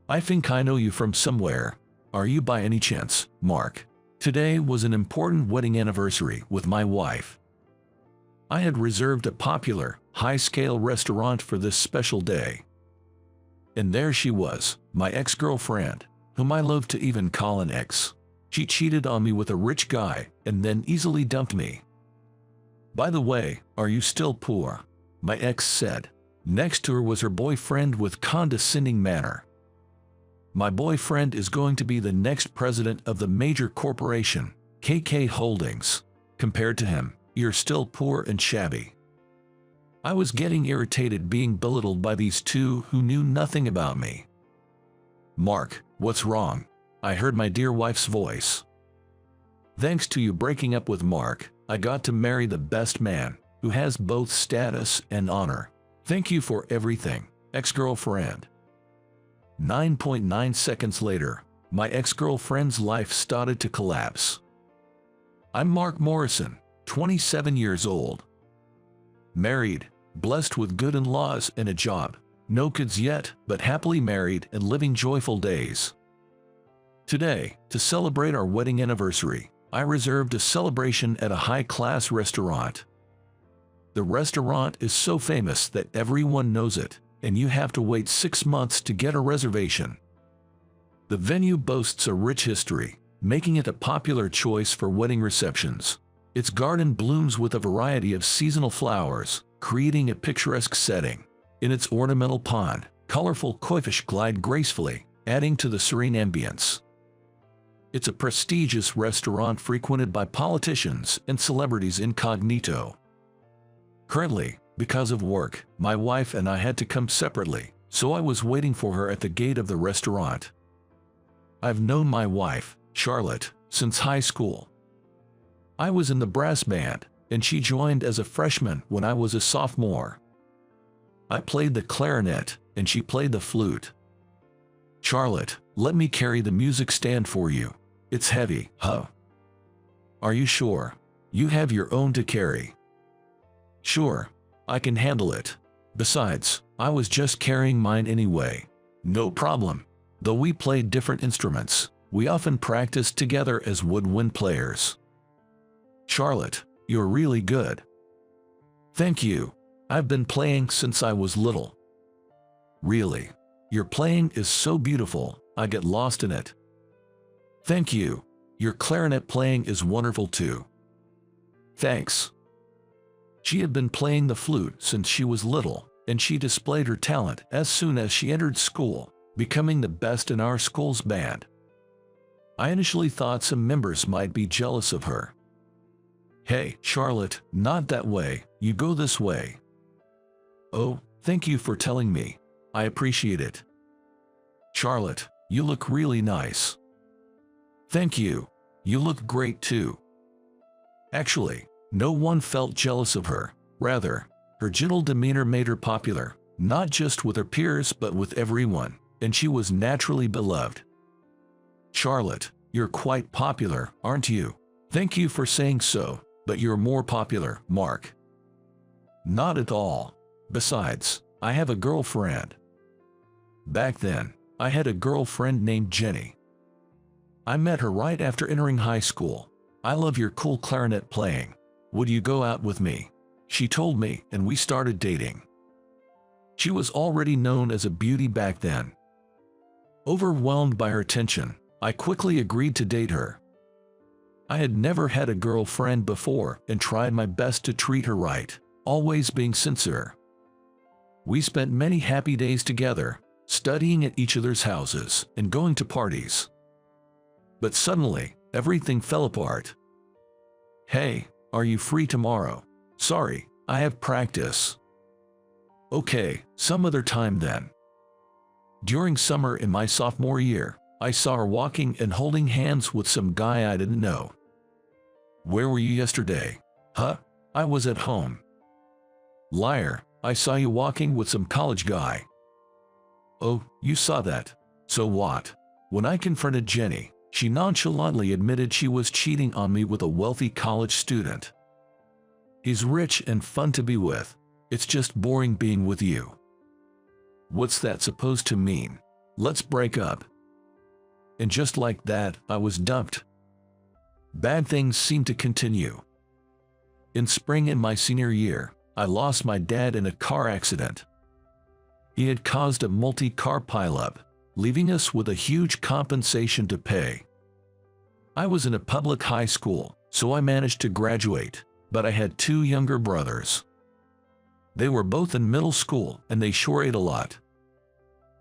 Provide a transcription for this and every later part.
I think I know you from somewhere. Are you by any chance, Mark? Today was an important wedding anniversary with my wife. I had reserved a popular, high-scale restaurant for this special day. And there she was, my ex-girlfriend, whom I loved to even call an ex. She cheated on me with a rich guy and then easily dumped me. By the way, are you still poor? My ex said. Next to her was her boyfriend with condescending manner. My boyfriend is going to be the next president of the major corporation, KK Holdings. Compared to him, you're still poor and shabby. I was getting irritated being belittled by these two who knew nothing about me. Mark, what's wrong? I heard my dear wife's voice. Thanks to you breaking up with Mark, I got to marry the best man, who has both status and honor. Thank you for everything, ex-girlfriend. 9.9 seconds later, my ex-girlfriend's life started to collapse. I'm Mark Morrison, 27 years old. Married, blessed with good in-laws and a job. No kids yet, but happily married and living joyful days. Today, to celebrate our wedding anniversary, I reserved a celebration at a high-class restaurant. The restaurant is so famous that everyone knows it, and you have to wait 6 months to get a reservation. The venue boasts a rich history, making it a popular choice for wedding receptions. Its garden blooms with a variety of seasonal flowers, creating a picturesque setting. In its ornamental pond, colorful koi-fish glide gracefully, adding to the serene ambience. It's a prestigious restaurant frequented by politicians and celebrities incognito. Currently, because of work, my wife and I had to come separately, so I was waiting for her at the gate of the restaurant. I've known my wife, Charlotte, since high school. I was in the brass band, and she joined as a freshman when I was a sophomore. I played the clarinet, and she played the flute. Charlotte, let me carry the music stand for you. It's heavy, huh? Are you sure? You have your own to carry. Sure, I can handle it. Besides, I was just carrying mine anyway. No problem. Though we played different instruments, we often practiced together as woodwind players. Charlotte, you're really good. Thank you. I've been playing since I was little. Really? Your playing is so beautiful, I get lost in it. Thank you. Your clarinet playing is wonderful too. Thanks. She had been playing the flute since she was little, and she displayed her talent as soon as she entered school, becoming the best in our school's band. I initially thought some members might be jealous of her. Hey, Charlotte, not that way, you go this way. Oh, thank you for telling me. I appreciate it. Charlotte, you look really nice. Thank you. You look great too. Actually, no one felt jealous of her. Rather, her gentle demeanor made her popular, not just with her peers but with everyone, and she was naturally beloved. Charlotte, you're quite popular, aren't you? Thank you for saying so, but you're more popular, Mark. Not at all. Besides, I have a girlfriend. Back then, I had a girlfriend named Jenny. I met her right after entering high school. I love your cool clarinet playing. Would you go out with me? She told me, and we started dating. She was already known as a beauty back then. Overwhelmed by her attention, I quickly agreed to date her. I had never had a girlfriend before and tried my best to treat her right, always being sincere. We spent many happy days together, studying at each other's houses and going to parties. But suddenly, everything fell apart. Hey, are you free tomorrow? Sorry, I have practice. Okay, some other time then. During summer in my sophomore year, I saw her walking and holding hands with some guy I didn't know. Where were you yesterday? Huh? I was at home. Liar, I saw you walking with some college guy. Oh, you saw that. So what? When I confronted Jenny, she nonchalantly admitted she was cheating on me with a wealthy college student. He's rich and fun to be with. It's just boring being with you. What's that supposed to mean? Let's break up. And just like that, I was dumped. Bad things seemed to continue. In spring in my senior year, I lost my dad in a car accident. He had caused a multi-car pileup, leaving us with a huge compensation to pay. I was in a public high school, so I managed to graduate, but I had two younger brothers. They were both in middle school, and they sure ate a lot.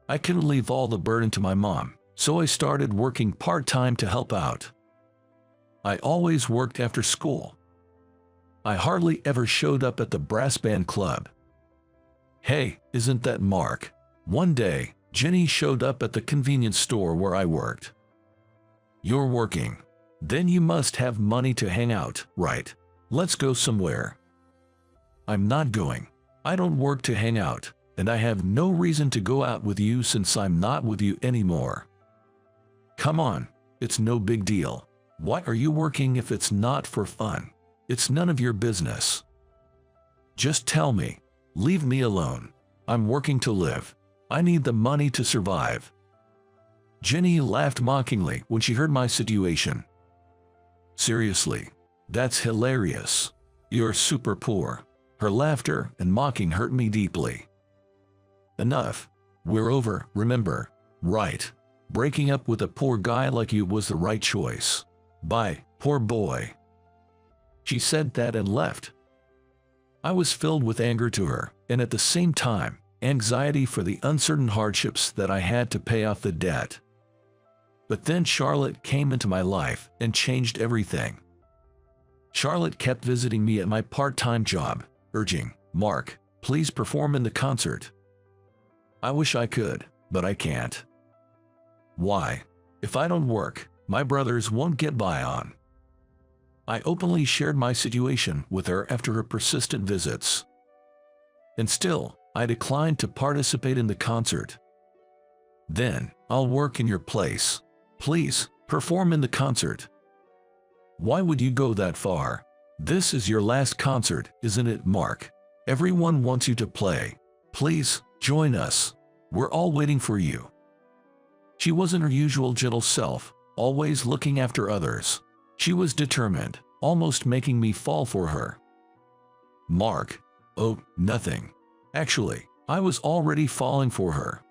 I couldn't leave all the burden to my mom, so I started working part-time to help out. I always worked after school. I hardly ever showed up at the brass band club. Hey, isn't that Mark? One day, Jenny showed up at the convenience store where I worked. You're working. Then you must have money to hang out, right? Let's go somewhere. I'm not going. I don't work to hang out, and I have no reason to go out with you since I'm not with you anymore. Come on, it's no big deal. Why are you working if it's not for fun? It's none of your business. Just tell me. Leave me alone. I'm working to live. I need the money to survive. Jenny laughed mockingly when she heard my situation. Seriously, that's hilarious. You're super poor. Her laughter and mocking hurt me deeply. Enough. We're over, remember? Right. Breaking up with a poor guy like you was the right choice. Bye, poor boy. She said that and left. I was filled with anger to her, and at the same time, anxiety for the uncertain hardships that I had to pay off the debt. But then Charlotte came into my life and changed everything. Charlotte kept visiting me at my part-time job, urging, Mark, please perform in the concert. I wish I could, but I can't. Why? If I don't work, my brothers won't get by on. I openly shared my situation with her after her persistent visits. And still, I declined to participate in the concert. Then, I'll work in your place. Please, perform in the concert. Why would you go that far? This is your last concert, isn't it, Mark? Everyone wants you to play. Please, join us. We're all waiting for you. She wasn't her usual gentle self, always looking after others. She was determined, almost making me fall for her. Mark. Oh, nothing. Actually, I was already falling for her.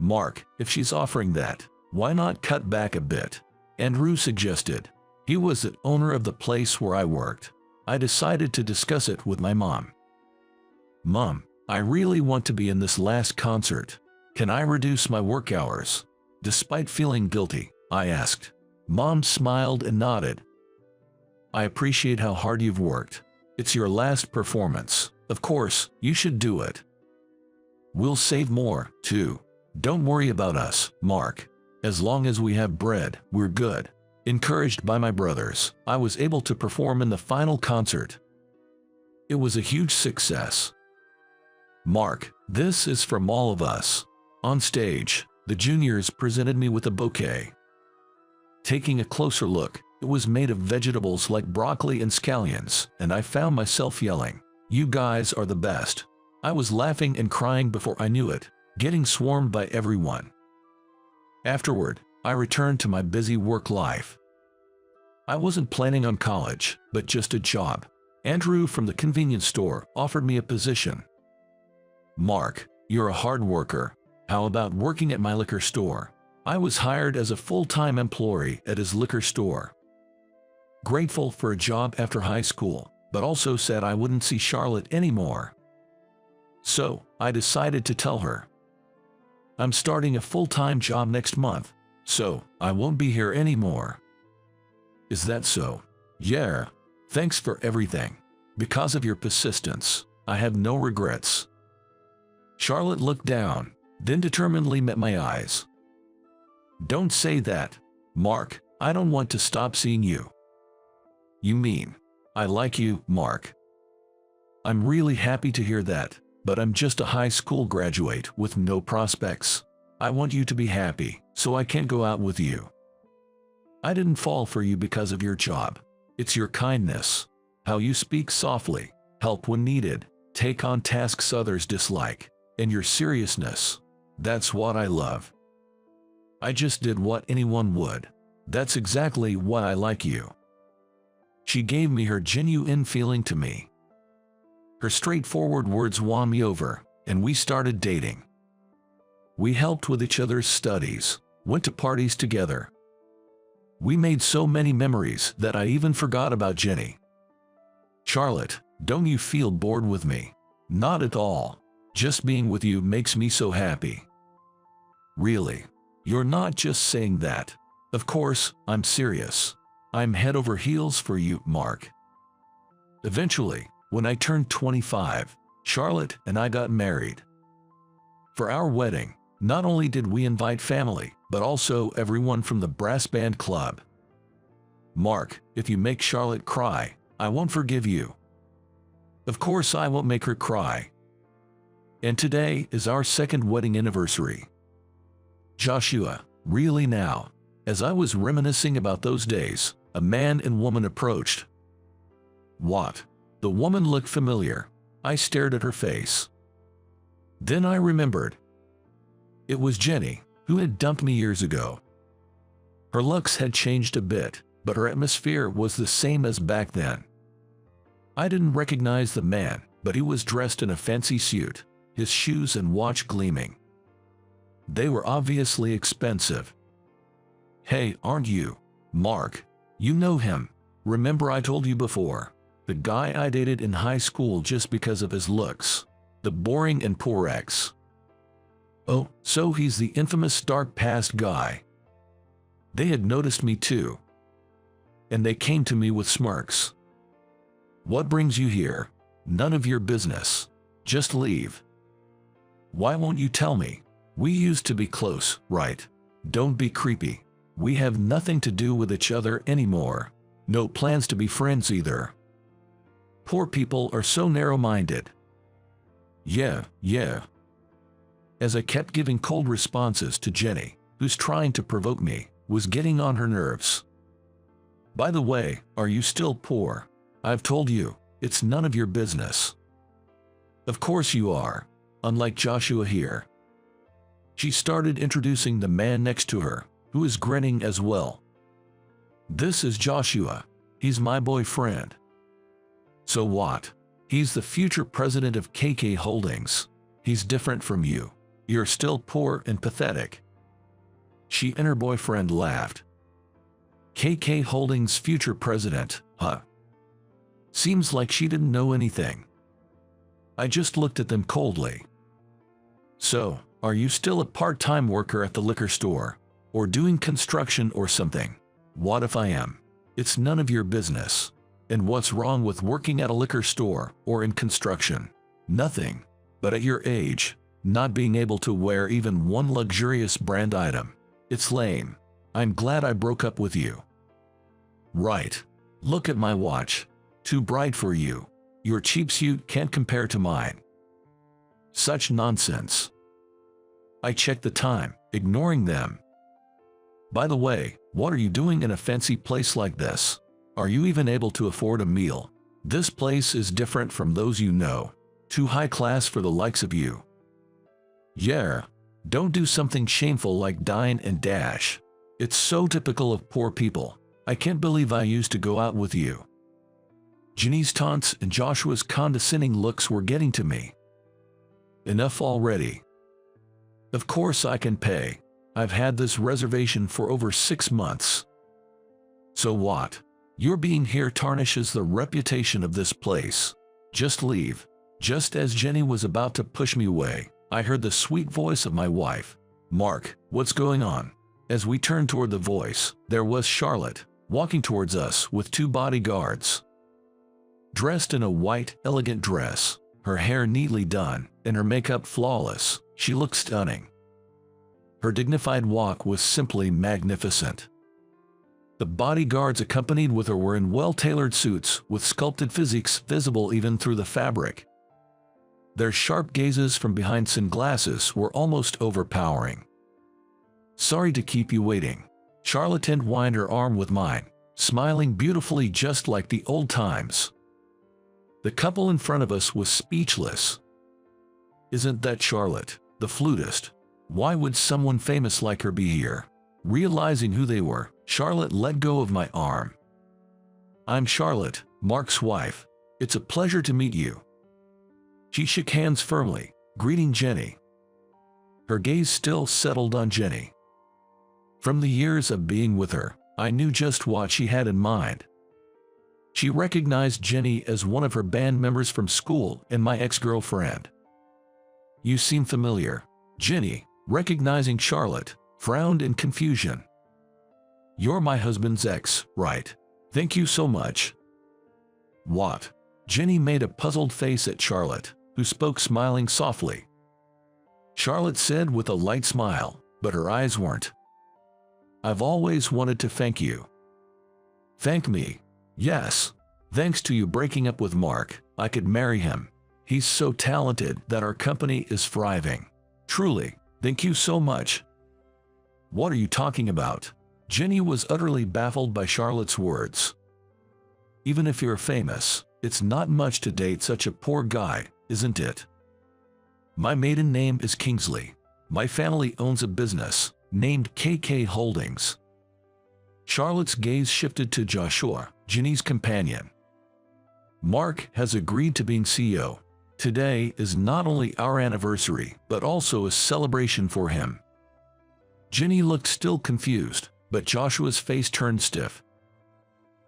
Mark, if she's offering that, why not cut back a bit? Andrew suggested. He was the owner of the place where I worked. I decided to discuss it with my mom. Mom, I really want to be in this last concert. Can I reduce my work hours? Despite feeling guilty, I asked. Mom smiled and nodded. I appreciate how hard you've worked. It's your last performance. Of course, you should do it. We'll save more, too. Don't worry about us, Mark. As long as we have bread, we're good. Encouraged by my brothers, I was able to perform in the final concert. It was a huge success. Mark, this is from all of us. On stage, the juniors presented me with a bouquet. Taking a closer look, it was made of vegetables like broccoli and scallions, and I found myself yelling, "You guys are the best." I was laughing and crying before I knew it, getting swarmed by everyone. Afterward, I returned to my busy work life. I wasn't planning on college, but just a job. Andrew from the convenience store offered me a position. Mark, you're a hard worker. How about working at my liquor store? I was hired as a full-time employee at his liquor store. Grateful for a job after high school, but also said I wouldn't see Charlotte anymore. So, I decided to tell her. I'm starting a full-time job next month, so I won't be here anymore. Is that so? Yeah. Thanks for everything. Because of your persistence, I have no regrets. Charlotte looked down, then determinedly met my eyes. Don't say that, Mark. I don't want to stop seeing you. You mean, I like you, Mark. I'm really happy to hear that, but I'm just a high school graduate with no prospects. I want you to be happy, so I can't go out with you. I didn't fall for you because of your job. It's your kindness, how you speak softly, help when needed, take on tasks others dislike, and your seriousness. That's what I love. I just did what anyone would. That's exactly why I like you. She gave me her genuine feeling to me. Her straightforward words won me over, and we started dating. We helped with each other's studies, went to parties together. We made so many memories that I even forgot about Jenny. Charlotte, don't you feel bored with me? Not at all. Just being with you makes me so happy. Really? You're not just saying that. Of course, I'm serious. I'm head over heels for you, Mark. Eventually, when I turned 25, Charlotte and I got married. For our wedding, not only did we invite family, but also everyone from the brass band club. Mark, if you make Charlotte cry, I won't forgive you. Of course I won't make her cry. And today is our second wedding anniversary. Joshua, really now? As I was reminiscing about those days, a man and woman approached. What? The woman looked familiar. I stared at her face. Then I remembered. It was Jenny, who had dumped me years ago. Her looks had changed a bit, but her atmosphere was the same as back then. I didn't recognize the man, but he was dressed in a fancy suit, his shoes and watch gleaming. They were obviously expensive. Hey, aren't you Mark? You know him. Remember I told you before, the guy I dated in high school just because of his looks. The boring and poor ex. Oh, so he's the infamous dark past guy. They had noticed me too. And they came to me with smirks. What brings you here? None of your business. Just leave. Why won't you tell me? We used to be close, right? Don't be creepy. We have nothing to do with each other anymore. No plans to be friends either. Poor people are so narrow-minded. Yeah. As I kept giving cold responses to Jenny, who's trying to provoke me, was getting on her nerves. By the way, are you still poor? I've told you, it's none of your business. Of course you are, unlike Joshua here. She started introducing the man next to her, who is grinning as well. This is Joshua. He's my boyfriend. So what? He's the future president of KK Holdings. He's different from you. You're still poor and pathetic. She and her boyfriend laughed. KK Holdings' future president, huh? Seems like she didn't know anything. I just looked at them coldly. So, are you still a part-time worker at the liquor store? Or doing construction or something? What if I am? It's none of your business. And what's wrong with working at a liquor store or in construction? Nothing. But at your age, not being able to wear even one luxurious brand item. It's lame. I'm glad I broke up with you. Right. Look at my watch. Too bright for you. Your cheap suit can't compare to mine. Such nonsense. I checked the time, ignoring them. By the way, what are you doing in a fancy place like this? Are you even able to afford a meal? This place is different from those you know. Too high class for the likes of you. Yeah. Don't do something shameful like dine and dash. It's so typical of poor people. I can't believe I used to go out with you. Jenny's taunts and Joshua's condescending looks were getting to me. Enough already. Of course I can pay. I've had this reservation for over 6 months. So what? Your being here tarnishes the reputation of this place. Just leave. Just as Jenny was about to push me away, I heard the sweet voice of my wife. Mark, what's going on? As we turned toward the voice, there was Charlotte, walking towards us with 2 bodyguards. Dressed in a white, elegant dress, her hair neatly done, and her makeup flawless, she looked stunning. Her dignified walk was simply magnificent. The bodyguards accompanied with her were in well-tailored suits with sculpted physiques visible even through the fabric. Their sharp gazes from behind sunglasses were almost overpowering. Sorry to keep you waiting. Charlotte entwined her arm with mine, smiling beautifully just like the old times. The couple in front of us was speechless. Isn't that Charlotte, the flutist? Why would someone famous like her be here? Realizing who they were, Charlotte let go of my arm. I'm Charlotte, Mark's wife. It's a pleasure to meet you. She shook hands firmly, greeting Jenny. Her gaze still settled on Jenny. From the years of being with her, I knew just what she had in mind. She recognized Jenny as one of her band members from school and my ex-girlfriend. You seem familiar. Jenny, recognizing Charlotte, frowned in confusion. You're my husband's ex, right? Thank you so much. What? Jenny made a puzzled face at Charlotte, who spoke smiling softly. Charlotte said with a light smile, but her eyes weren't. I've always wanted to thank you. Thank me? Yes. Thanks to you breaking up with Mark, I could marry him. He's so talented that our company is thriving. Truly, thank you so much. What are you talking about? Jenny was utterly baffled by Charlotte's words. Even if you're famous, it's not much to date such a poor guy, isn't it? My maiden name is Kingsley. My family owns a business named KK Holdings. Charlotte's gaze shifted to Joshua, Jenny's companion. Mark has agreed to being CEO. Today is not only our anniversary, but also a celebration for him. Jenny looked still confused, but Joshua's face turned stiff.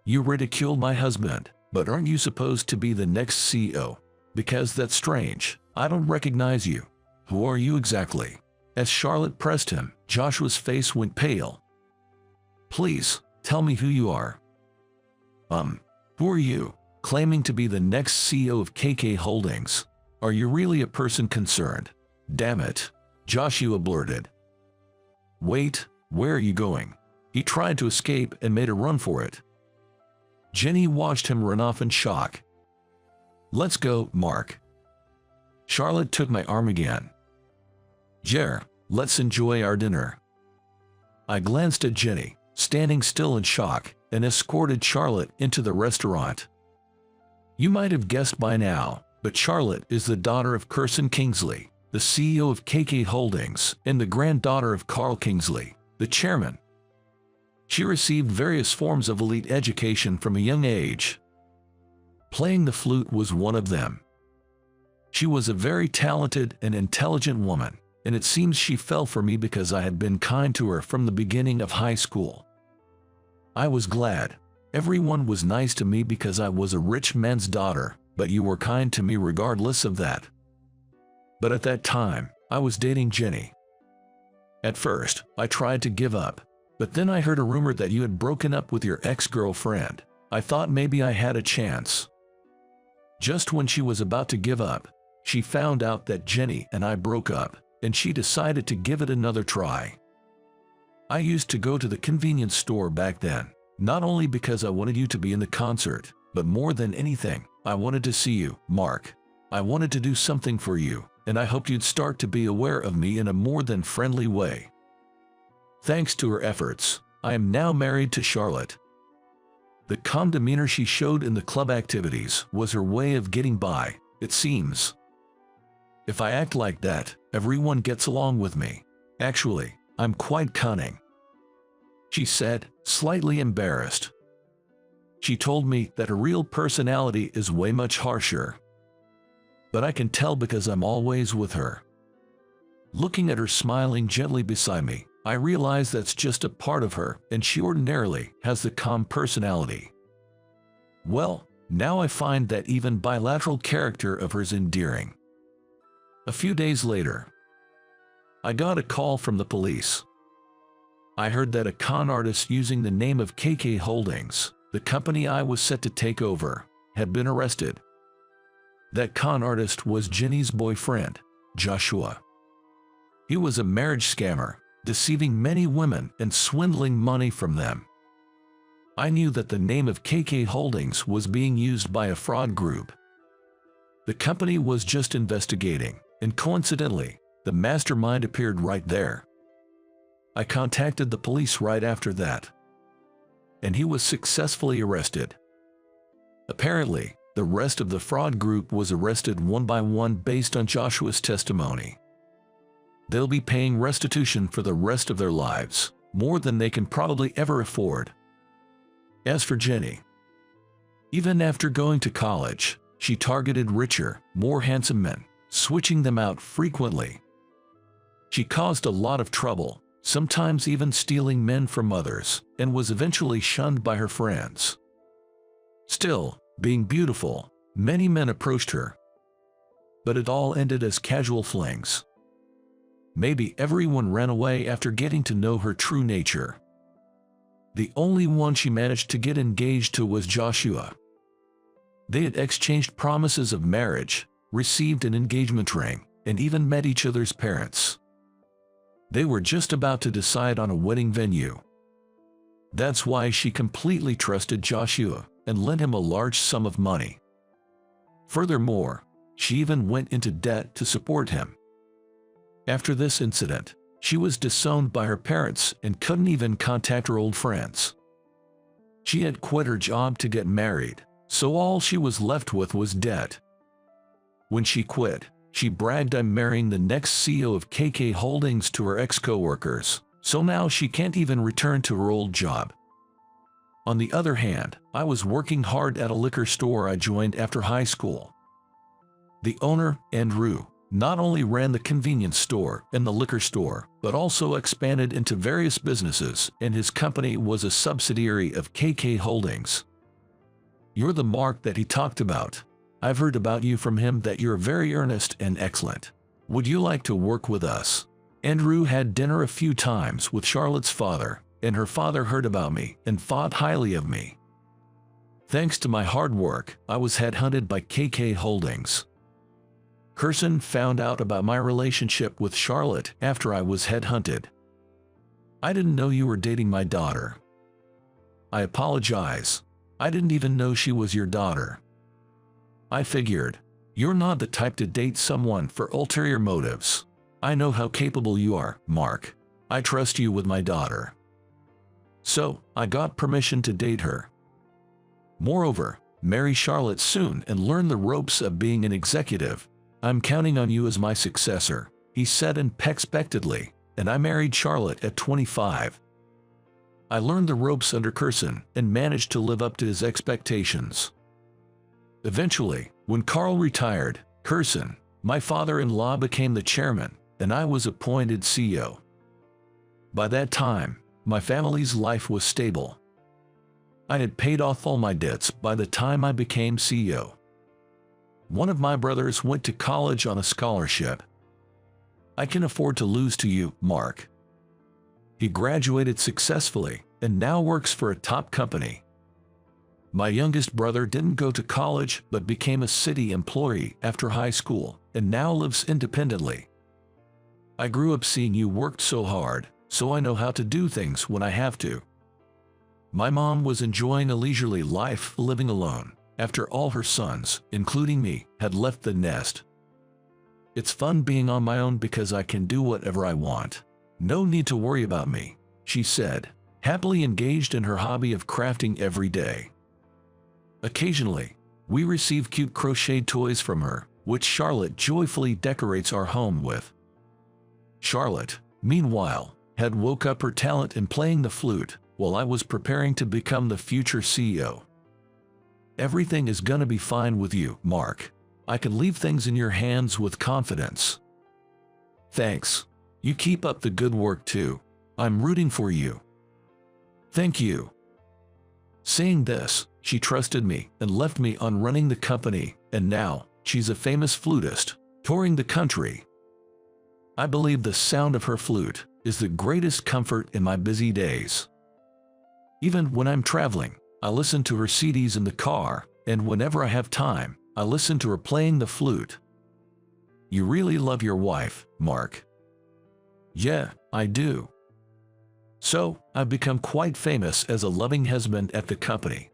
You ridiculed my husband, but aren't you supposed to be the next CEO? Because that's strange. I don't recognize you. Who are you exactly? As Charlotte pressed him, Joshua's face went pale. Please, tell me who you are. Who are you? Claiming to be the next CEO of KK Holdings. Are you really a person concerned? Damn it, Joshua blurted. Wait, where are you going? He tried to escape and made a run for it. Jenny watched him run off in shock. Let's go, Mark. Charlotte took my arm again. Jer, let's enjoy our dinner. I glanced at Jenny, standing still in shock, and escorted Charlotte into the restaurant. You might have guessed by now, but Charlotte is the daughter of Kirsten Kingsley, the CEO of KK Holdings, and the granddaughter of Carl Kingsley, the chairman. She received various forms of elite education from a young age. Playing the flute was one of them. She was a very talented and intelligent woman, and it seems she fell for me because I had been kind to her from the beginning of high school. I was glad. Everyone was nice to me because I was a rich man's daughter, but you were kind to me regardless of that. But at that time, I was dating Jenny. At first, I tried to give up, but then I heard a rumor that you had broken up with your ex-girlfriend. I thought maybe I had a chance. Just when she was about to give up, she found out that Jenny and I broke up, and she decided to give it another try. I used to go to the convenience store back then, not only because I wanted you to be in the concert, but more than anything, I wanted to see you, Mark. I wanted to do something for you, and I hoped you'd start to be aware of me in a more than friendly way. Thanks to her efforts, I am now married to Charlotte. The calm demeanor she showed in the club activities was her way of getting by, it seems. If I act like that, everyone gets along with me. Actually, I'm quite cunning, she said, slightly embarrassed. She told me that her real personality is way much harsher. But I can tell because I'm always with her. Looking at her smiling gently beside me, I realize that's just a part of her, and she ordinarily has the calm personality. Well, now I find that even bilateral character of hers endearing. A few days later, I got a call from the police. I heard that a con artist using the name of KK Holdings, the company I was set to take over, had been arrested. That con artist was Jenny's boyfriend, Joshua. He was a marriage scammer, deceiving many women and swindling money from them. I knew that the name of KK Holdings was being used by a fraud group. The company was just investigating, and coincidentally, the mastermind appeared right there. I contacted the police right after that, and he was successfully arrested. Apparently, the rest of the fraud group was arrested one by one based on Joshua's testimony. They'll be paying restitution for the rest of their lives, more than they can probably ever afford. As for Jenny, even after going to college, she targeted richer, more handsome men, switching them out frequently. She caused a lot of trouble, sometimes even stealing men from others, and was eventually shunned by her friends. Still, being beautiful, many men approached her. But it all ended as casual flings. Maybe everyone ran away after getting to know her true nature. The only one she managed to get engaged to was Joshua. They had exchanged promises of marriage, received an engagement ring, and even met each other's parents. They were just about to decide on a wedding venue. That's why she completely trusted Joshua and lent him a large sum of money. Furthermore, she even went into debt to support him. After this incident, she was disowned by her parents and couldn't even contact her old friends. She had quit her job to get married, so all she was left with was debt. When she quit, she bragged, "I'm marrying the next CEO of KK Holdings," to her ex-coworkers, so now she can't even return to her old job. On the other hand, I was working hard at a liquor store I joined after high school. The owner, Andrew, not only ran the convenience store and the liquor store, but also expanded into various businesses, and his company was a subsidiary of KK Holdings. "You're the Mark that he talked about. I've heard about you from him that you're very earnest and excellent. Would you like to work with us?" Andrew had dinner a few times with Charlotte's father, and her father heard about me and thought highly of me. Thanks to my hard work, I was headhunted by KK Holdings. Kirsten found out about my relationship with Charlotte after I was headhunted. "I didn't know you were dating my daughter." "I apologize. I didn't even know she was your daughter." "I figured. You're not the type to date someone for ulterior motives. I know how capable you are, Mark. I trust you with my daughter." So, I got permission to date her. Moreover, marry Charlotte soon and learn the ropes of being an executive. "I'm counting on you as my successor," he said unexpectedly, and I married Charlotte at 25. I learned the ropes under Kirsten and managed to live up to his expectations. Eventually, when Carl retired, Kirsten, my father-in-law, became the chairman, and I was appointed CEO. By that time, my family's life was stable. I had paid off all my debts by the time I became CEO. One of my brothers went to college on a scholarship. I can afford to lose to you, Mark. He graduated successfully and now works for a top company. My youngest brother didn't go to college but became a city employee after high school and now lives independently. I grew up seeing you worked so hard, so I know how to do things when I have to. My mom was enjoying a leisurely life living alone after all her sons, including me, had left the nest. It's fun being on my own because I can do whatever I want. No need to worry about me, she said, happily engaged in her hobby of crafting every day. Occasionally, we receive cute crocheted toys from her, which Charlotte joyfully decorates our home with. Charlotte, meanwhile, had woke up her talent in playing the flute while I was preparing to become the future CEO. "Everything is gonna be fine with you, Mark. I can leave things in your hands with confidence." "Thanks. You keep up the good work too. I'm rooting for you." "Thank you." Saying this, she trusted me and left me on running the company, and now she's a famous flutist, touring the country. I believe the sound of her flute is the greatest comfort in my busy days. Even when I'm traveling, I listen to her CDs in the car, and whenever I have time, I listen to her playing the flute. "You really love your wife, Mark." "Yeah, I do." So, I've become quite famous as a loving husband at the company.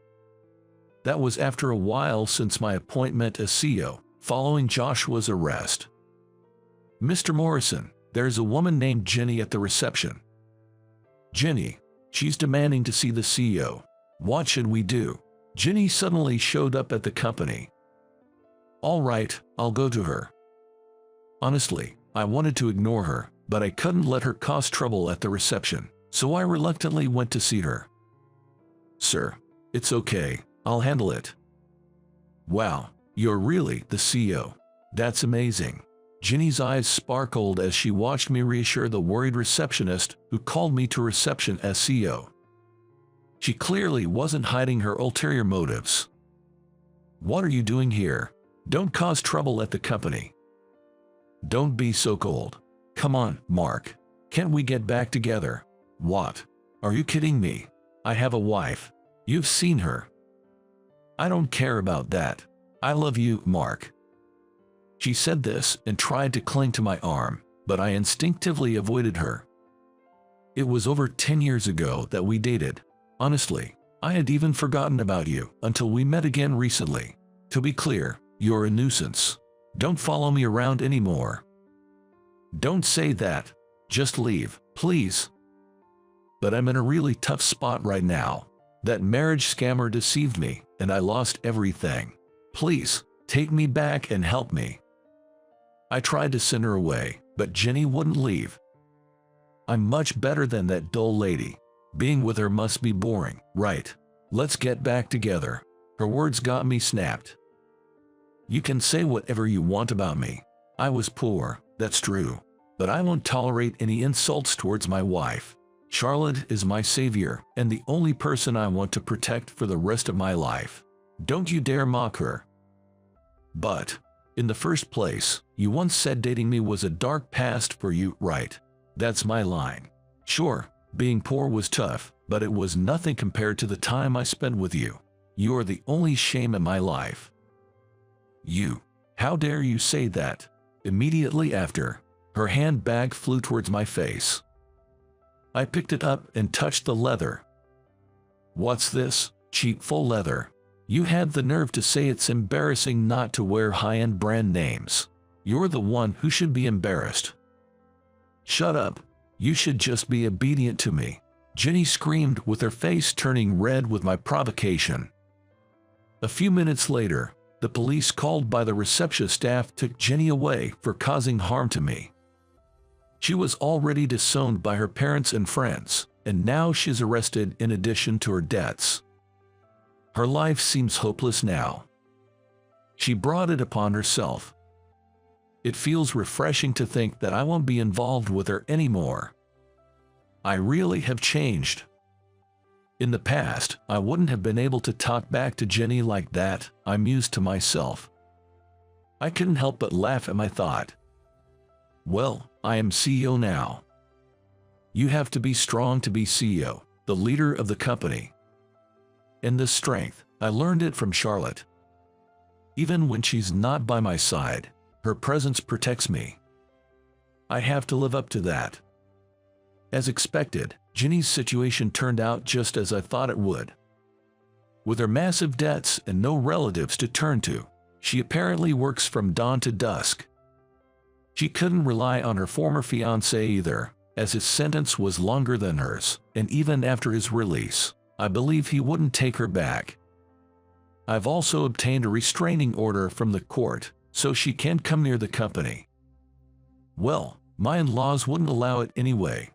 That was after a while since my appointment as CEO, following Joshua's arrest. "Mr. Morrison, there's a woman named Jenny at the reception." "Jenny, she's demanding to see the CEO. What should we do?" Jenny suddenly showed up at the company. "All right, I'll go to her." Honestly, I wanted to ignore her, but I couldn't let her cause trouble at the reception, so I reluctantly went to see her. "Sir, it's okay, I'll handle it." "Wow, you're really the CEO. That's amazing." Ginny's eyes sparkled as she watched me reassure the worried receptionist who called me to reception as CEO. She clearly wasn't hiding her ulterior motives. "What are you doing here? Don't cause trouble at the company." "Don't be so cold. Come on, Mark. Can't we get back together?" "What? Are you kidding me? I have a wife. You've seen her." "I don't care about that. I love you, Mark." She said this and tried to cling to my arm, but I instinctively avoided her. It was over 10 years ago that we dated. Honestly, I had even forgotten about you until we met again recently. To be clear, you're a nuisance. Don't follow me around anymore. "Don't say that. Just leave, please." "But I'm in a really tough spot right now. That marriage scammer deceived me, and I lost everything. Please, take me back and help me." I tried to send her away, but Ginny wouldn't leave. "I'm much better than that dull lady. Being with her must be boring, right? Let's get back together." Her words got me snapped. "You can say whatever you want about me. I was poor, that's true. But I won't tolerate any insults towards my wife. Charlotte is my savior and the only person I want to protect for the rest of my life. Don't you dare mock her." "But, in the first place, you once said dating me was a dark past for you, right? That's my line. Sure, being poor was tough, but it was nothing compared to the time I spent with you. You're the only shame in my life." "You, how dare you say that?" Immediately after, her handbag flew towards my face. I picked it up and touched the leather. "What's this? Cheap faux leather? You had the nerve to say it's embarrassing not to wear high-end brand names. You're the one who should be embarrassed." "Shut up. You should just be obedient to me," Ginny screamed with her face turning red with my provocation. A few minutes later, the police called by the reception staff took Ginny away for causing harm to me. She was already disowned by her parents and friends, and now she's arrested in addition to her debts. Her life seems hopeless now. She brought it upon herself. It feels refreshing to think that I won't be involved with her anymore. I really have changed. In the past, I wouldn't have been able to talk back to Ginny like that, I mused to myself. I couldn't help but laugh at my thought. Well, I am CEO now. You have to be strong to be CEO, the leader of the company. And this strength, I learned it from Charlotte. Even when she's not by my side, her presence protects me. I have to live up to that. As expected, Ginny's situation turned out just as I thought it would. With her massive debts and no relatives to turn to, she apparently works from dawn to dusk. She couldn't rely on her former fiancé either, as his sentence was longer than hers, and even after his release, I believe he wouldn't take her back. I've also obtained a restraining order from the court, so she can't come near the company. Well, my in-laws wouldn't allow it anyway.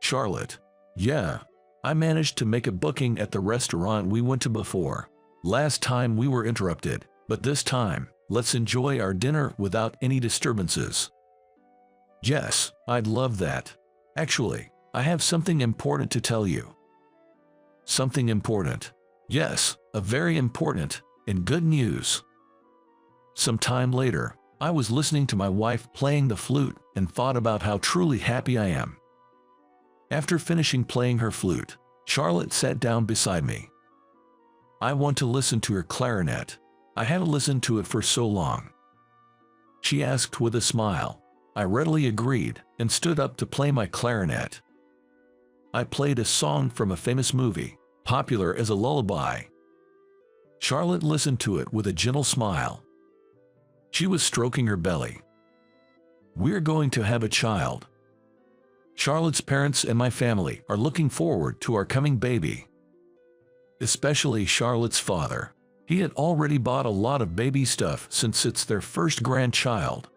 Charlotte. Yeah, I managed to make a booking at the restaurant we went to before. Last time we were interrupted, but this time, let's enjoy our dinner without any disturbances. Yes, I'd love that. Actually, I have something important to tell you. Something important. Yes, a very important and good news. Some time later, I was listening to my wife playing the flute and thought about how truly happy I am. After finishing playing her flute, Charlotte sat down beside me. I want to listen to her clarinet. I haven't listened to it for so long. She asked with a smile. I readily agreed and stood up to play my clarinet. I played a song from a famous movie, popular as a lullaby. Charlotte listened to it with a gentle smile. She was stroking her belly. We're going to have a child. Charlotte's parents and my family are looking forward to our coming baby. Especially Charlotte's father. He had already bought a lot of baby stuff since it's their first grandchild.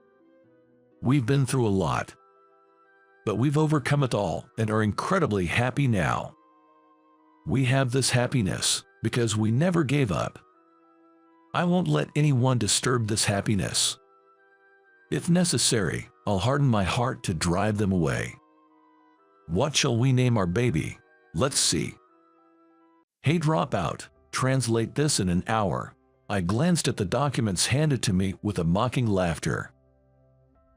We've been through a lot. But we've overcome it all and are incredibly happy now. We have this happiness because we never gave up. I won't let anyone disturb this happiness. If necessary, I'll harden my heart to drive them away. What shall we name our baby? Let's see. Hey dropout, translate this in an hour. I glanced at the documents handed to me with a mocking laughter.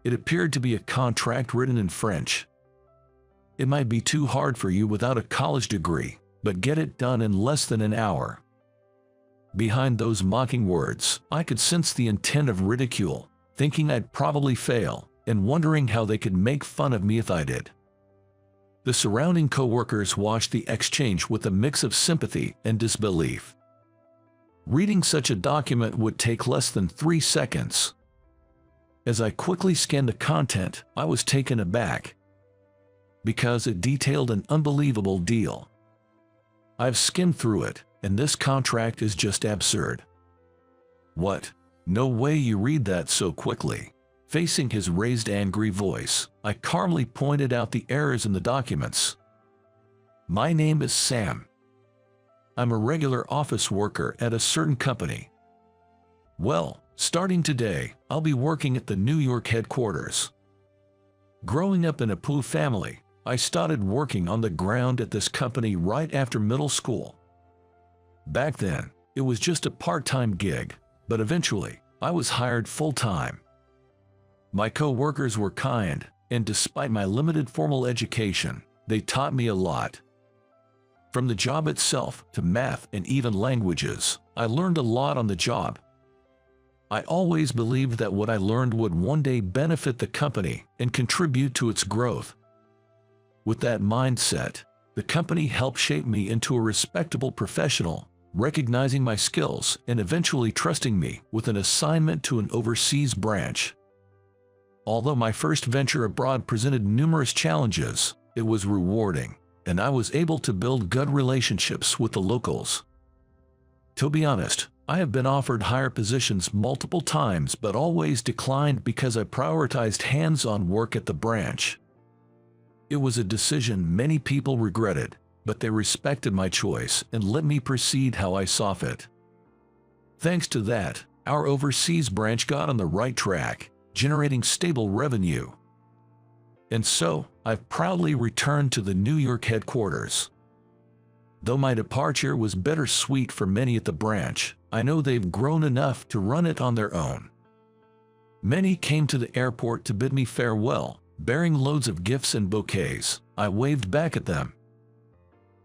It appeared to be a contract written in French. It might be too hard for you without a college degree, but get it done in less than an hour. Behind those mocking words, I could sense the intent of ridicule, thinking I'd probably fail, and wondering how they could make fun of me if I did. The surrounding co-workers watched the exchange with a mix of sympathy and disbelief. Reading such a document would take less than 3 seconds. As I quickly scanned the content, I was taken aback, because it detailed an unbelievable deal. I've skimmed through it, and this contract is just absurd. What? No way you read that so quickly. Facing his raised angry voice, I calmly pointed out the errors in the documents. My name is Sam. I'm a regular office worker at a certain company. Well, starting today, I'll be working at the New York headquarters. Growing up in a poor family, I started working on the ground at this company right after middle school. Back then, it was just a part-time gig, but eventually, I was hired full-time. My co-workers were kind, and despite my limited formal education, they taught me a lot. From the job itself to math and even languages, I learned a lot on the job. I always believed that what I learned would one day benefit the company and contribute to its growth. With that mindset, the company helped shape me into a respectable professional, recognizing my skills and eventually trusting me with an assignment to an overseas branch. Although my first venture abroad presented numerous challenges, it was rewarding, and I was able to build good relationships with the locals. To be honest, I have been offered higher positions multiple times but always declined because I prioritized hands-on work at the branch. It was a decision many people regretted, but they respected my choice and let me proceed how I saw fit. Thanks to that, our overseas branch got on the right track, generating stable revenue. And so, I've proudly returned to the New York headquarters. Though my departure was bittersweet for many at the branch, I know they've grown enough to run it on their own. Many came to the airport to bid me farewell, bearing loads of gifts and bouquets. I waved back at them.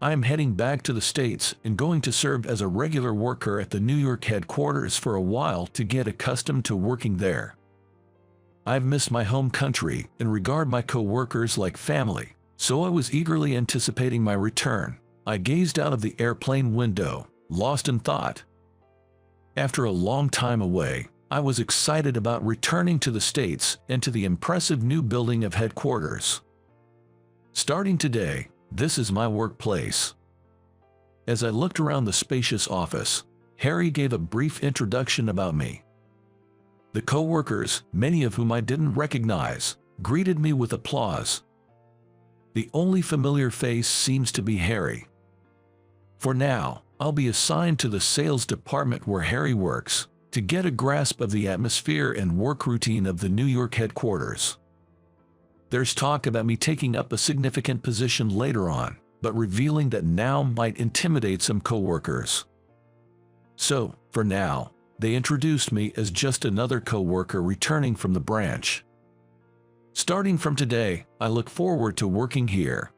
I am heading back to the States and going to serve as a regular worker at the New York headquarters for a while to get accustomed to working there. I've missed my home country and regard my co-workers like family, so I was eagerly anticipating my return. I gazed out of the airplane window, lost in thought. After a long time away, I was excited about returning to the States and to the impressive new building of headquarters. Starting today, this is my workplace. As I looked around the spacious office, Harry gave a brief introduction about me. The co-workers, many of whom I didn't recognize, greeted me with applause. The only familiar face seems to be Harry. For now, I'll be assigned to the sales department where Harry works, to get a grasp of the atmosphere and work routine of the New York headquarters. There's talk about me taking up a significant position later on, but revealing that now might intimidate some co-workers. So, for now, they introduced me as just another co-worker returning from the branch. Starting from today, I look forward to working here.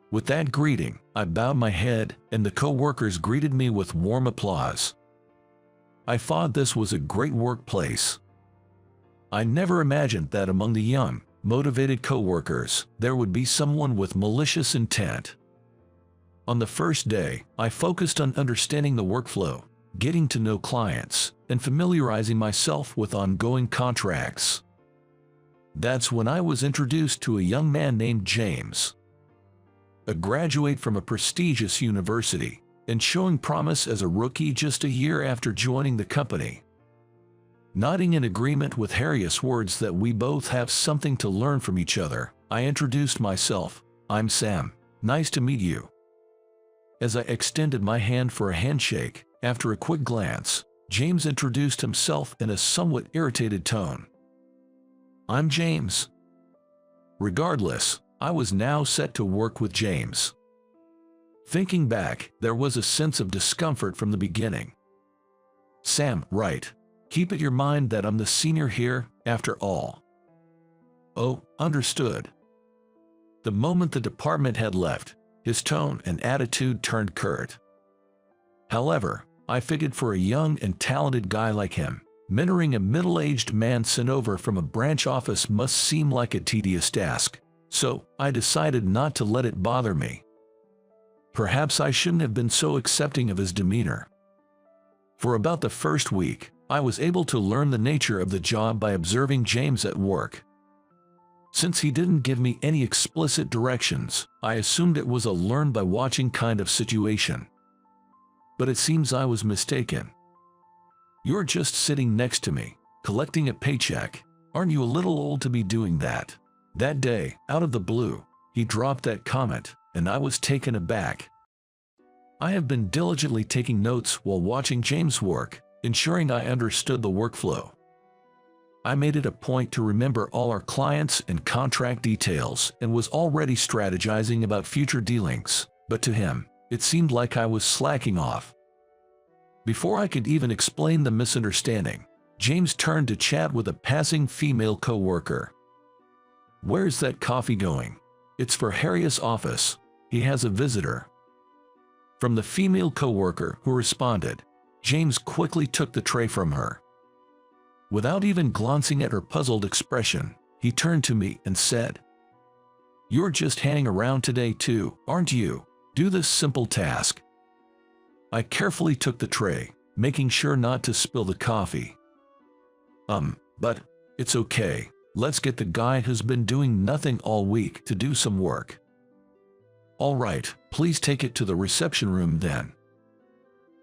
With that greeting, I bowed my head, and the co-workers greeted me with warm applause. I thought this was a great workplace. I never imagined that among the young, motivated co-workers, there would be someone with malicious intent. On the first day, I focused on understanding the workflow, getting to know clients, and familiarizing myself with ongoing contracts. That's when I was introduced to a young man named James, a graduate from a prestigious university, and showing promise as a rookie just a year after joining the company. Nodding in agreement with Harry's words that we both have something to learn from each other, I introduced myself. "I'm Sam. Nice to meet you." As I extended my hand for a handshake, after a quick glance, James introduced himself in a somewhat irritated tone. "I'm James." Regardless, I was now set to work with James. Thinking back, there was a sense of discomfort from the beginning. "Sam, right. Keep it in mind that I'm the senior here, after all." "Oh, understood." The moment the department had left, his tone and attitude turned curt. However, I figured for a young and talented guy like him, mentoring a middle-aged man sent over from a branch office must seem like a tedious task, so I decided not to let it bother me. Perhaps I shouldn't have been so accepting of his demeanor. For about the first week, I was able to learn the nature of the job by observing James at work. Since he didn't give me any explicit directions, I assumed it was a learn-by-watching kind of situation. But it seems I was mistaken. "You're just sitting next to me, collecting a paycheck. Aren't you a little old to be doing that?" That day, out of the blue, he dropped that comment, and I was taken aback. I have been diligently taking notes while watching James work, ensuring I understood the workflow. I made it a point to remember all our clients and contract details and was already strategizing about future dealings, but to him, it seemed like I was slacking off. Before I could even explain the misunderstanding, James turned to chat with a passing female co-worker. "Where's that coffee going?" "It's for Harriet's office. He has a visitor." From the female co-worker who responded, James quickly took the tray from her. Without even glancing at her puzzled expression, he turned to me and said, "You're just hanging around today too, aren't you? Do this simple task." I carefully took the tray, making sure not to spill the coffee. But it's okay. Let's get the guy who's been doing nothing all week to do some work." "All right, please take it to the reception room then."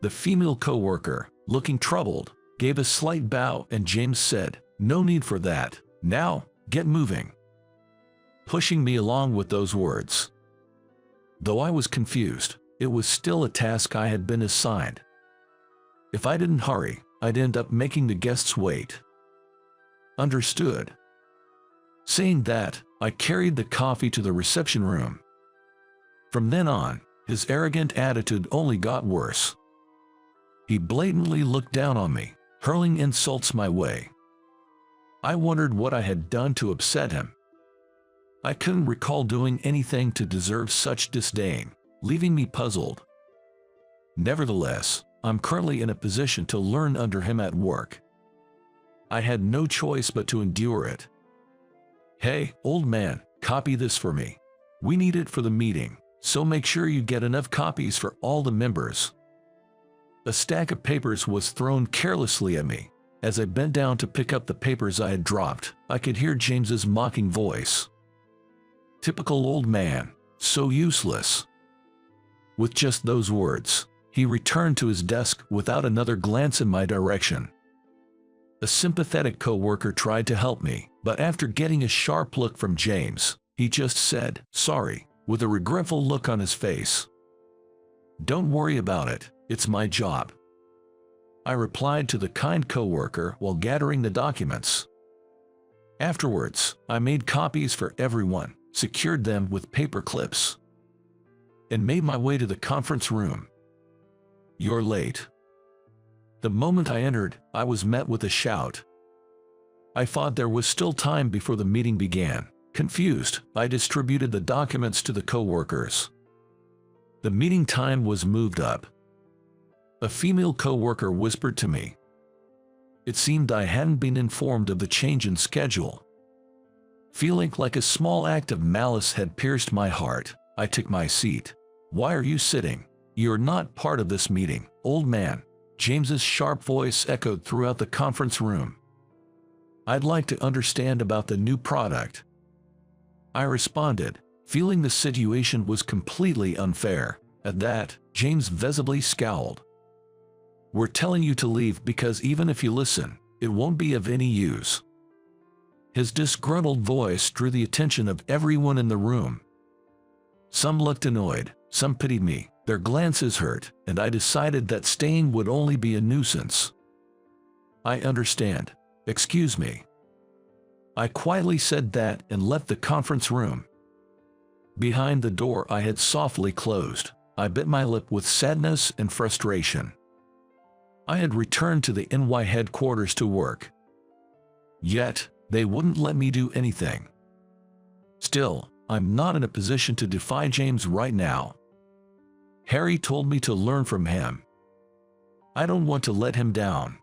The female co-worker, looking troubled, gave a slight bow and James said, "No need for that. Now, get moving," pushing me along with those words. Though I was confused, it was still a task I had been assigned. If I didn't hurry, I'd end up making the guests wait. Understood. Saying that, I carried the coffee to the reception room. From then on, his arrogant attitude only got worse. He blatantly looked down on me, hurling insults my way. I wondered what I had done to upset him. I couldn't recall doing anything to deserve such disdain, leaving me puzzled. Nevertheless, I'm currently in a position to learn under him at work. I had no choice but to endure it. "Hey, old man, copy this for me. We need it for the meeting, so make sure you get enough copies for all the members." A stack of papers was thrown carelessly at me. As I bent down to pick up the papers I had dropped, I could hear James's mocking voice. Typical old man, so useless. With just those words, he returned to his desk without another glance in my direction. A sympathetic co-worker tried to help me, but after getting a sharp look from James, he just said, "Sorry," with a regretful look on his face. "Don't worry about it, it's my job," I replied to the kind co-worker while gathering the documents. Afterwards, I made copies for everyone, secured them with paper clips, and made my way to the conference room. "You're late." The moment I entered, I was met with a shout. I thought there was still time before the meeting began. Confused, I distributed the documents to the co-workers. The meeting time was moved up. A female co-worker whispered to me. It seemed I hadn't been informed of the change in schedule. Feeling like a small act of malice had pierced my heart, I took my seat. "Why are you sitting? You're not part of this meeting, old man." James's sharp voice echoed throughout the conference room. "I'd like to understand about the new product," I responded, feeling the situation was completely unfair. At that, James visibly scowled. "We're telling you to leave because even if you listen, it won't be of any use." His disgruntled voice drew the attention of everyone in the room. Some looked annoyed, some pitied me, their glances hurt, and I decided that staying would only be a nuisance. "I understand. Excuse me." I quietly said that and left the conference room. Behind the door I had softly closed, I bit my lip with sadness and frustration. I had returned to the NY headquarters to work. Yet, they wouldn't let me do anything. Still, I'm not in a position to defy James right now. Harry told me to learn from him. I don't want to let him down.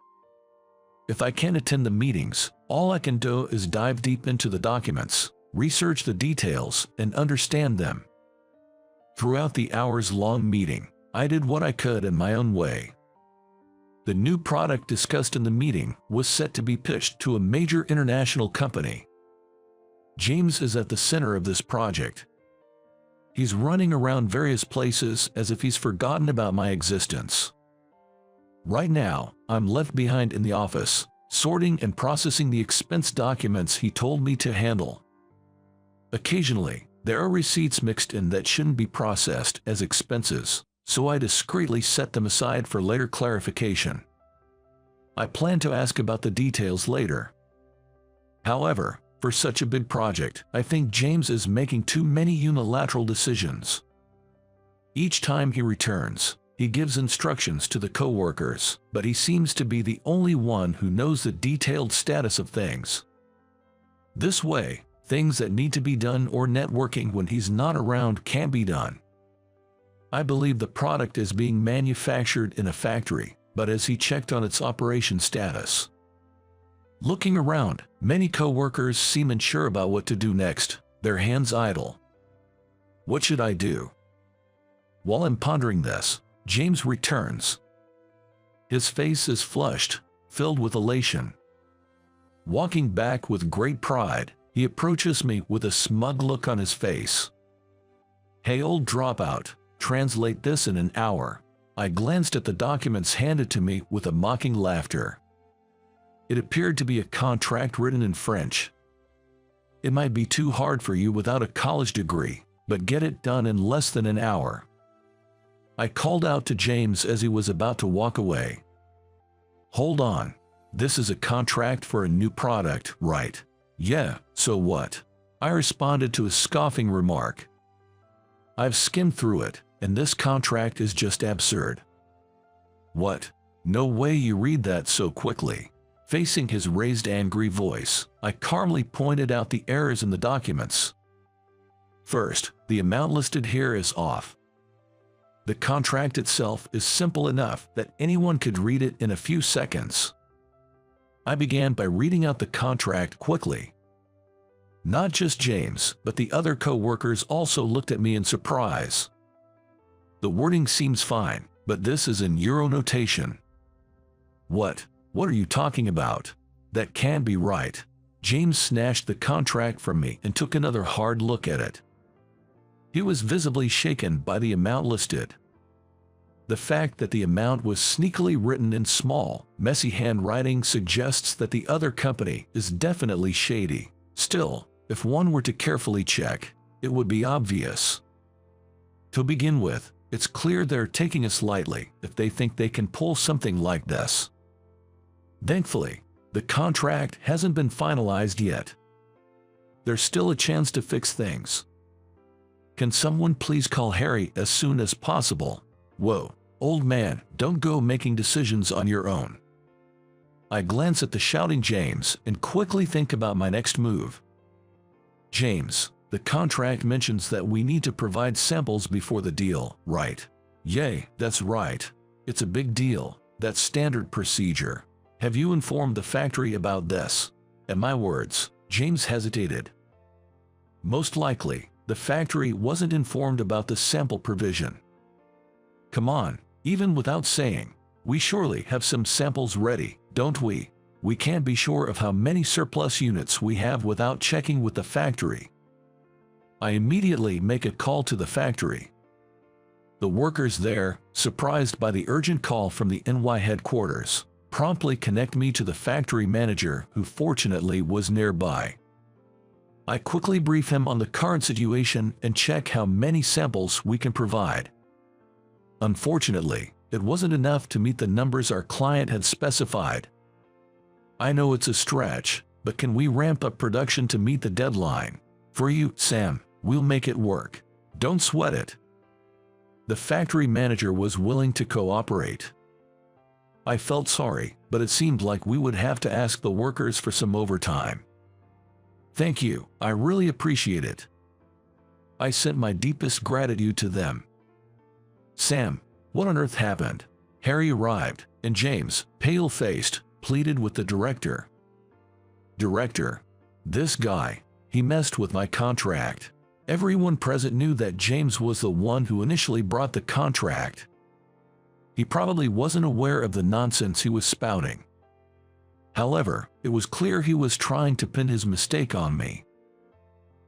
If I can't attend the meetings, all I can do is dive deep into the documents, research the details, and understand them. Throughout the hours-long meeting, I did what I could in my own way. The new product discussed in the meeting was set to be pitched to a major international company. James is at the center of this project. He's running around various places as if he's forgotten about my existence. Right now, I'm left behind in the office, sorting and processing the expense documents he told me to handle. Occasionally, there are receipts mixed in that shouldn't be processed as expenses, so I discreetly set them aside for later clarification. I plan to ask about the details later. However, for such a big project, I think James is making too many unilateral decisions. Each time he returns, he gives instructions to the co-workers, but he seems to be the only one who knows the detailed status of things. This way, things that need to be done or networking when he's not around can't be done. I believe the product is being manufactured in a factory, but has he checked on its operation status? Looking around, many co-workers seem unsure about what to do next, their hands idle. What should I do? While I'm pondering this, James returns. His face is flushed, filled with elation. Walking back with great pride, he approaches me with a smug look on his face. "Hey old dropout, translate this in an hour." I glanced at the documents handed to me with a mocking laughter. It appeared to be a contract written in French. "It might be too hard for you without a college degree, but get it done in less than an hour." I called out to James as he was about to walk away. "Hold on. This is a contract for a new product, right?" "Yeah, so what?" I responded to his scoffing remark. "I've skimmed through it, and this contract is just absurd." "What? No way you read that so quickly." Facing his raised angry voice, I calmly pointed out the errors in the documents. First, the amount listed here is off. The contract itself is simple enough that anyone could read it in a few seconds. I began by reading out the contract quickly. Not just James, but the other co-workers also looked at me in surprise. "The wording seems fine, but this is in Euro notation." What are you talking about? That can't be right." James snatched the contract from me and took another hard look at it. He was visibly shaken by the amount listed. The fact that the amount was sneakily written in small, messy handwriting suggests that the other company is definitely shady. Still, if one were to carefully check, it would be obvious. To begin with, it's clear they're taking us lightly if they think they can pull something like this. Thankfully, the contract hasn't been finalized yet. There's still a chance to fix things. Can someone please call Harry as soon as possible? Whoa, old man, don't go making decisions on your own. I glance at the shouting James and quickly think about my next move. "James, the contract mentions that we need to provide samples before the deal, right?" "Yay, that's right. It's a big deal. That's standard procedure. Have you informed the factory about this?" At my words, James hesitated. Most likely, the factory wasn't informed about the sample provision. Come on, even without saying, we surely have some samples ready, don't we? We can't be sure of how many surplus units we have without checking with the factory. I immediately make a call to the factory. The workers there, surprised by the urgent call from the NY headquarters, promptly connect me to the factory manager, who fortunately was nearby. I quickly brief him on the current situation and check how many samples we can provide. Unfortunately, it wasn't enough to meet the numbers our client had specified. I know it's a stretch, but can we ramp up production to meet the deadline? For you, Sam, we'll make it work. Don't sweat it. The factory manager was willing to cooperate. I felt sorry, but it seemed like we would have to ask the workers for some overtime. Thank you, I really appreciate it. I sent my deepest gratitude to them. Sam, what on earth happened? Harry arrived, and James, pale-faced, pleaded with the director. Director, this guy, he messed with my contract. Everyone present knew that James was the one who initially brought the contract. He probably wasn't aware of the nonsense he was spouting. However, it was clear he was trying to pin his mistake on me.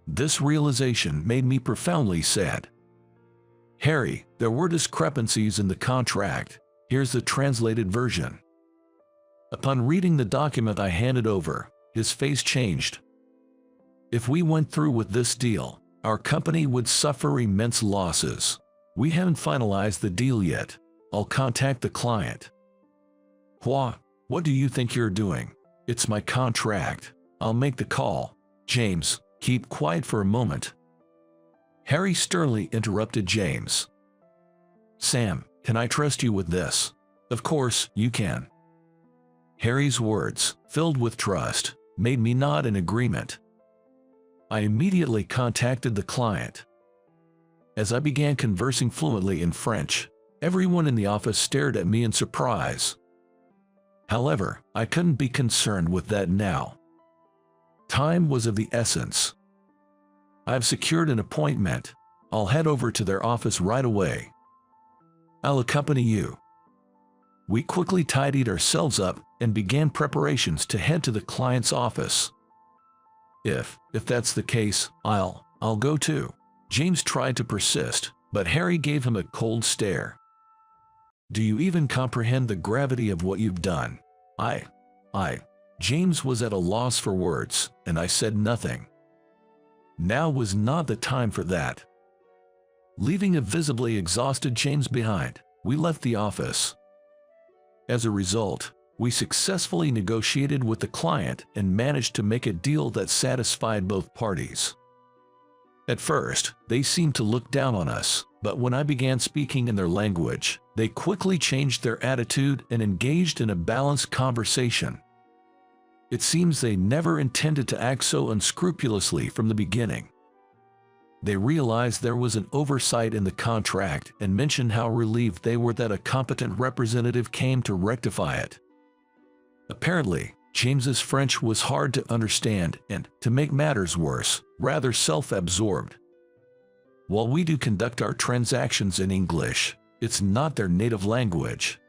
This realization made me profoundly sad. Harry, there were discrepancies in the contract. Here's the translated version. Upon reading the document I handed over, his face changed. If we went through with this deal, our company would suffer immense losses. We haven't finalized the deal yet. I'll contact the client. What do you think you're doing? It's my contract. I'll make the call. James, keep quiet for a moment. Harry sternly interrupted James. Sam, can I trust you with this? Of course, you can. Harry's words, filled with trust, made me nod in agreement. I immediately contacted the client. As I began conversing fluently in French, everyone in the office stared at me in surprise. However, I couldn't be concerned with that now. Time was of the essence. I've secured an appointment. I'll head over to their office right away. I'll accompany you. We quickly tidied ourselves up and began preparations to head to the client's office. If that's the case, I'll go too. James tried to persist, but Harry gave him a cold stare. Do you even comprehend the gravity of what you've done? James was at a loss for words, and I said nothing. Now was not the time for that. Leaving a visibly exhausted James behind, we left the office. As a result, we successfully negotiated with the client and managed to make a deal that satisfied both parties. At first, they seemed to look down on us, but when I began speaking in their language, they quickly changed their attitude and engaged in a balanced conversation. It seems they never intended to act so unscrupulously from the beginning. They realized there was an oversight in the contract and mentioned how relieved they were that a competent representative came to rectify it. Apparently, James's French was hard to understand and, to make matters worse, rather self-absorbed. While we do conduct our transactions in English, it's not their native language.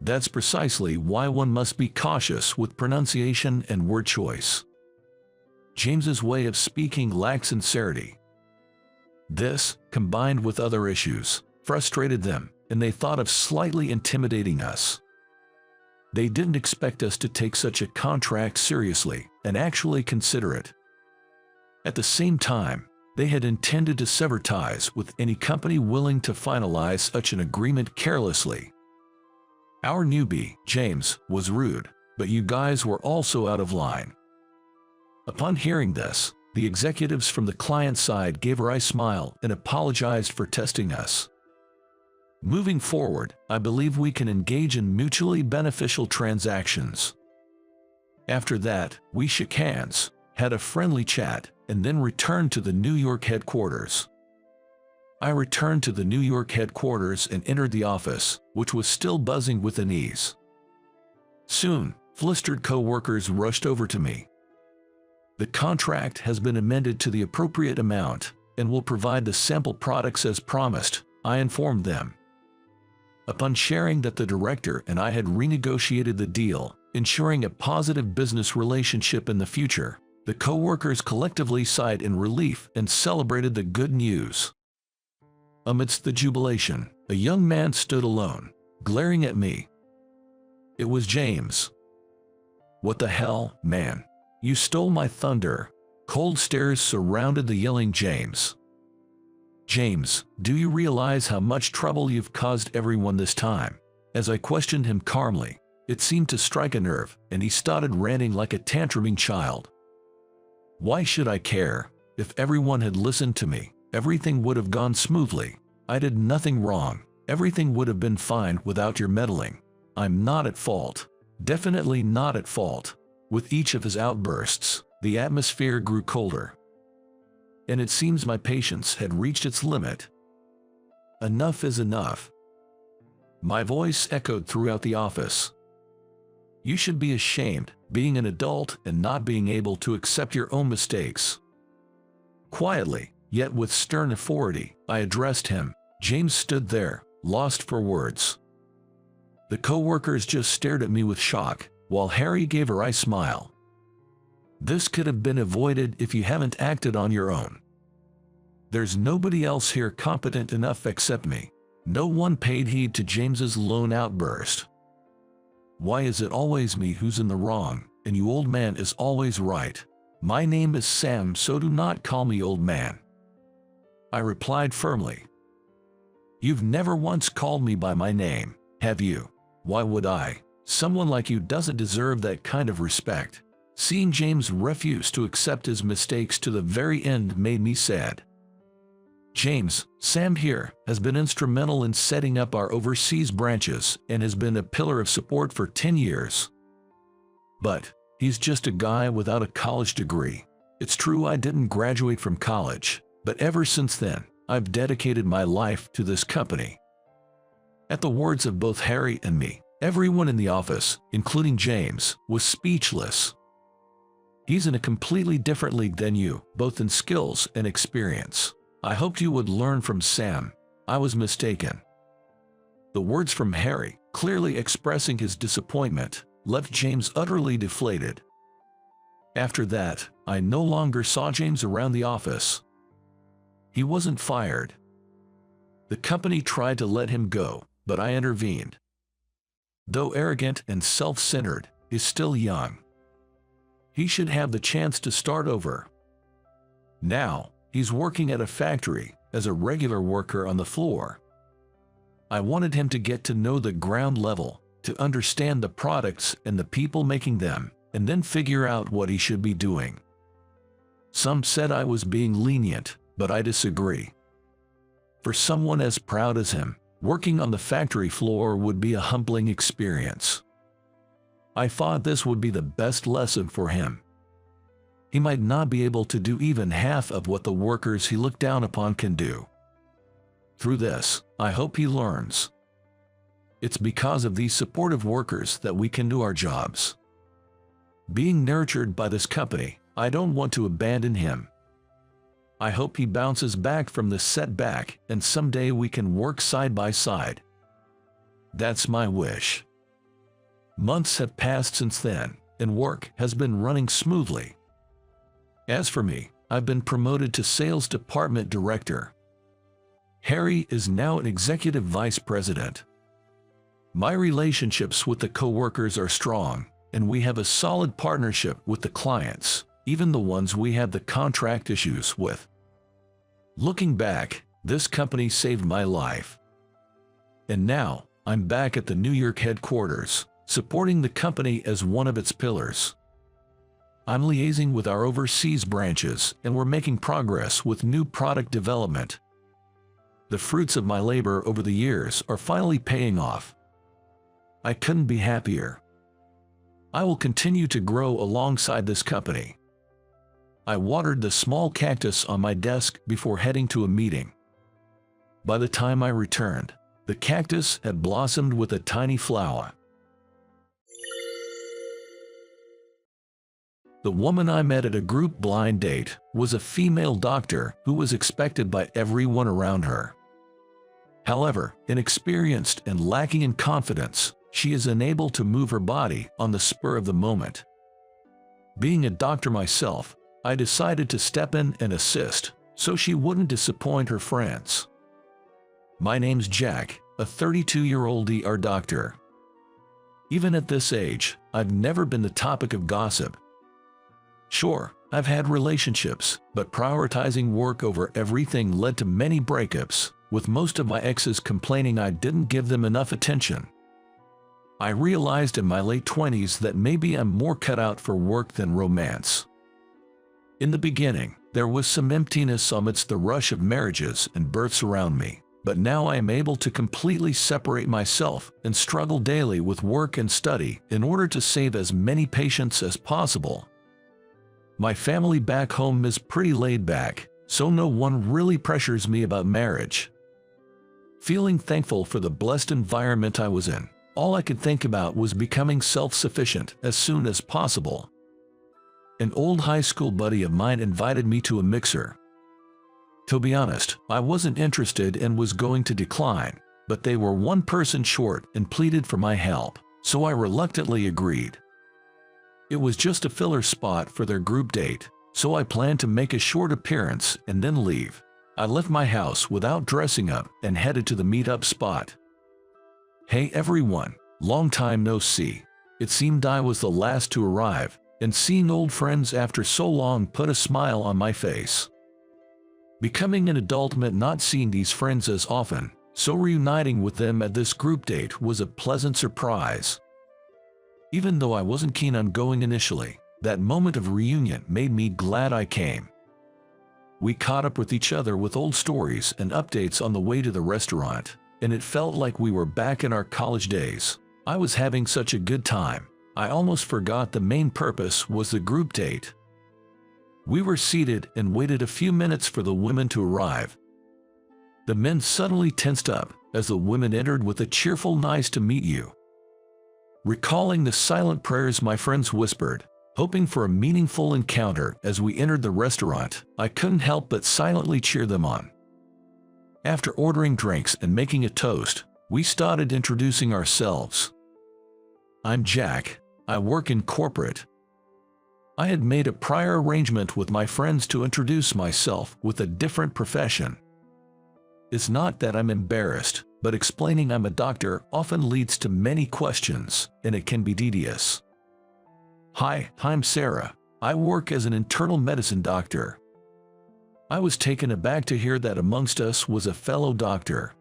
That's precisely why one must be cautious with pronunciation and word choice. James's way of speaking lacked sincerity. This, combined with other issues, frustrated them, and they thought of slightly intimidating us. They didn't expect us to take such a contract seriously and actually consider it. At the same time, they had intended to sever ties with any company willing to finalize such an agreement carelessly. Our newbie, James, was rude, but you guys were also out of line. Upon hearing this, the executives from the client side gave a wry smile and apologized for testing us. Moving forward, I believe we can engage in mutually beneficial transactions. After that, we shook hands, had a friendly chat, and then returned to the New York headquarters. I returned to the New York headquarters and entered the office, which was still buzzing with unease. Soon, flustered co-workers rushed over to me. The contract has been amended to the appropriate amount and will provide the sample products as promised, I informed them. Upon sharing that the director and I had renegotiated the deal, ensuring a positive business relationship in the future, the co-workers collectively sighed in relief and celebrated the good news. Amidst the jubilation, a young man stood alone, glaring at me. It was James. What the hell, man? You stole my thunder. Cold stares surrounded the yelling James. "James, do you realize how much trouble you've caused everyone this time?" As I questioned him calmly, it seemed to strike a nerve, and he started ranting like a tantruming child. "Why should I care? If everyone had listened to me, everything would have gone smoothly. I did nothing wrong. Everything would have been fine without your meddling. I'm not at fault. Definitely not at fault." With each of his outbursts, the atmosphere grew colder, and it seems my patience had reached its limit. Enough is enough. My voice echoed throughout the office. You should be ashamed, being an adult and not being able to accept your own mistakes. Quietly, yet with stern authority, I addressed him. James stood there, lost for words. The co-workers just stared at me with shock, while Harry gave a wry smile. This could have been avoided if you haven't acted on your own. There's nobody else here competent enough except me. No one paid heed to James's lone outburst. Why is it always me who's in the wrong, and you old man is always right? My name is Sam, so do not call me old man. I replied firmly. You've never once called me by my name, have you? Why would I? Someone like you doesn't deserve that kind of respect. Seeing James refuse to accept his mistakes to the very end made me sad. James, Sam here, has been instrumental in setting up our overseas branches and has been a pillar of support for 10 years. But he's just a guy without a college degree. It's true I didn't graduate from college, but ever since then, I've dedicated my life to this company. At the words of both Harry and me, everyone in the office, including James, was speechless. He's in a completely different league than you, both in skills and experience. I hoped you would learn from Sam. I was mistaken. The words from Harry, clearly expressing his disappointment, left James utterly deflated. After that, I no longer saw James around the office. He wasn't fired. The company tried to let him go, but I intervened. Though arrogant and self-centered, he's still young. He should have the chance to start over. Now, he's working at a factory as a regular worker on the floor. I wanted him to get to know the ground level, to understand the products and the people making them, and then figure out what he should be doing. Some said I was being lenient, but I disagree. For someone as proud as him, working on the factory floor would be a humbling experience. I thought this would be the best lesson for him. He might not be able to do even half of what the workers he looked down upon can do. Through this, I hope he learns. It's because of these supportive workers that we can do our jobs. Being nurtured by this company, I don't want to abandon him. I hope he bounces back from this setback and someday we can work side by side. That's my wish. Months have passed since then, and work has been running smoothly. As for me, I've been promoted to Sales Department Director. Harry is now an Executive Vice President. My relationships with the coworkers are strong, and we have a solid partnership with the clients, even the ones we have the contract issues with. Looking back, this company saved my life. And now, I'm back at the New York headquarters, supporting the company as one of its pillars. I'm liaising with our overseas branches, and we're making progress with new product development. The fruits of my labor over the years are finally paying off. I couldn't be happier. I will continue to grow alongside this company. I watered the small cactus on my desk before heading to a meeting. By the time I returned, the cactus had blossomed with a tiny flower. The woman I met at a group blind date was a female doctor who was expected by everyone around her. However, inexperienced and lacking in confidence, she is unable to move her body on the spur of the moment. Being a doctor myself, I decided to step in and assist, so she wouldn't disappoint her friends. My name's Jack, a 32-year-old ER doctor. Even at this age, I've never been the topic of gossip. Sure, I've had relationships, but prioritizing work over everything led to many breakups, with most of my exes complaining I didn't give them enough attention. I realized in my late 20s that maybe I'm more cut out for work than romance. In the beginning, there was some emptiness amidst the rush of marriages and births around me, but now I am able to completely separate myself and struggle daily with work and study in order to save as many patients as possible. My family back home is pretty laid back, so no one really pressures me about marriage. Feeling thankful for the blessed environment I was in, all I could think about was becoming self-sufficient as soon as possible. An old high school buddy of mine invited me to a mixer. To be honest, I wasn't interested and was going to decline, but they were one person short and pleaded for my help, so I reluctantly agreed. It was just a filler spot for their group date, so I planned to make a short appearance and then leave. I left my house without dressing up and headed to the meetup spot. Hey everyone, long time no see. It seemed I was the last to arrive, and seeing old friends after so long put a smile on my face. Becoming an adult meant not seeing these friends as often, so reuniting with them at this group date was a pleasant surprise. Even though I wasn't keen on going initially, that moment of reunion made me glad I came. We caught up with each other with old stories and updates on the way to the restaurant, and it felt like we were back in our college days. I was having such a good time, I almost forgot the main purpose was the group date. We were seated and waited a few minutes for the women to arrive. The men suddenly tensed up as the women entered with a cheerful "nice to meet you." Recalling the silent prayers my friends whispered, hoping for a meaningful encounter as we entered the restaurant, I couldn't help but silently cheer them on. After ordering drinks and making a toast, we started introducing ourselves. I'm Jack. I work in corporate. I had made a prior arrangement with my friends to introduce myself with a different profession. It's not that I'm embarrassed, but explaining I'm a doctor often leads to many questions, and it can be tedious. Hi, I'm Sarah. I work as an internal medicine doctor. I was taken aback to hear that amongst us was a fellow doctor.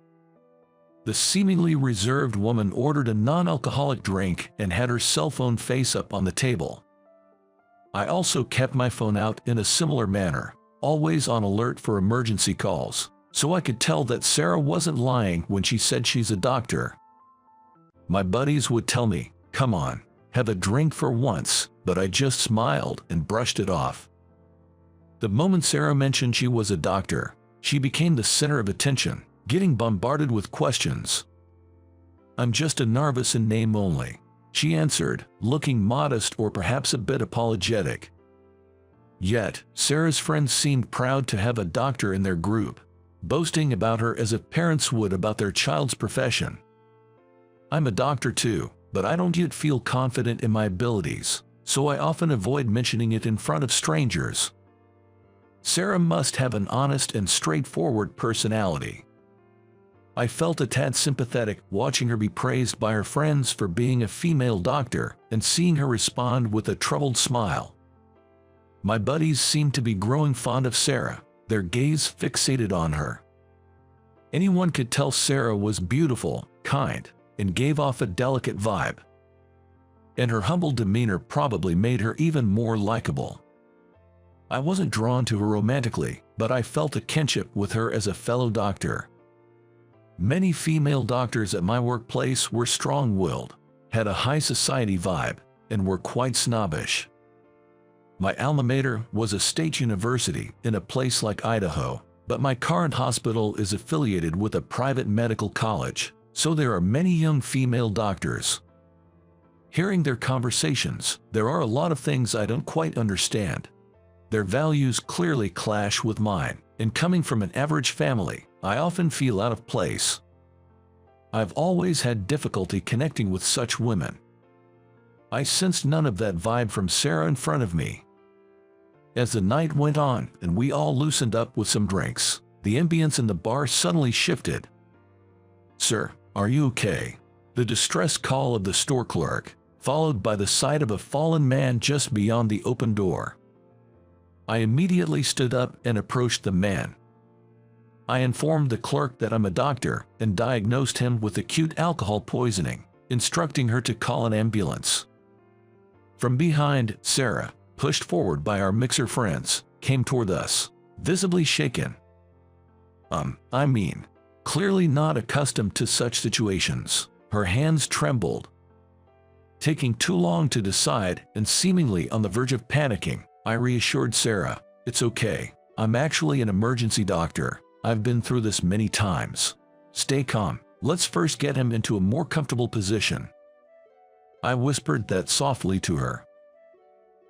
The seemingly reserved woman ordered a non-alcoholic drink and had her cell phone face up on the table. I also kept my phone out in a similar manner, always on alert for emergency calls, so I could tell that Sarah wasn't lying when she said she's a doctor. My buddies would tell me, "Come on, have a drink for once," but I just smiled and brushed it off. The moment Sarah mentioned she was a doctor, she became the center of attention, getting bombarded with questions. "I'm just a novice in name only," she answered, looking modest or perhaps a bit apologetic. Yet, Sarah's friends seemed proud to have a doctor in their group, boasting about her as if parents would about their child's profession. I'm a doctor too, but I don't yet feel confident in my abilities, so I often avoid mentioning it in front of strangers. Sarah must have an honest and straightforward personality. I felt a tad sympathetic watching her be praised by her friends for being a female doctor and seeing her respond with a troubled smile. My buddies seemed to be growing fond of Sarah, their gaze fixated on her. Anyone could tell Sarah was beautiful, kind, and gave off a delicate vibe. And her humble demeanor probably made her even more likable. I wasn't drawn to her romantically, but I felt a kinship with her as a fellow doctor. Many female doctors at my workplace were strong-willed, had a high society vibe, and were quite snobbish. My alma mater was a state university in a place like Idaho, but my current hospital is affiliated with a private medical college, so there are many young female doctors. Hearing their conversations, there are a lot of things I don't quite understand. Their values clearly clash with mine, and coming from an average family, I often feel out of place. I've always had difficulty connecting with such women. I sensed none of that vibe from Sarah in front of me. As the night went on and we all loosened up with some drinks, the ambience in the bar suddenly shifted. "Sir, are you okay?" The distressed call of the store clerk, followed by the sight of a fallen man just beyond the open door. I immediately stood up and approached the man. I informed the clerk that I'm a doctor and diagnosed him with acute alcohol poisoning, instructing her to call an ambulance. From behind, Sarah, pushed forward by our mixer friends, came toward us, visibly shaken. Clearly not accustomed to such situations. Her hands trembled. Taking too long to decide and seemingly on the verge of panicking, I reassured Sarah, "It's okay. I'm actually an emergency doctor. I've been through this many times. Stay calm. Let's first get him into a more comfortable position." I whispered that softly to her.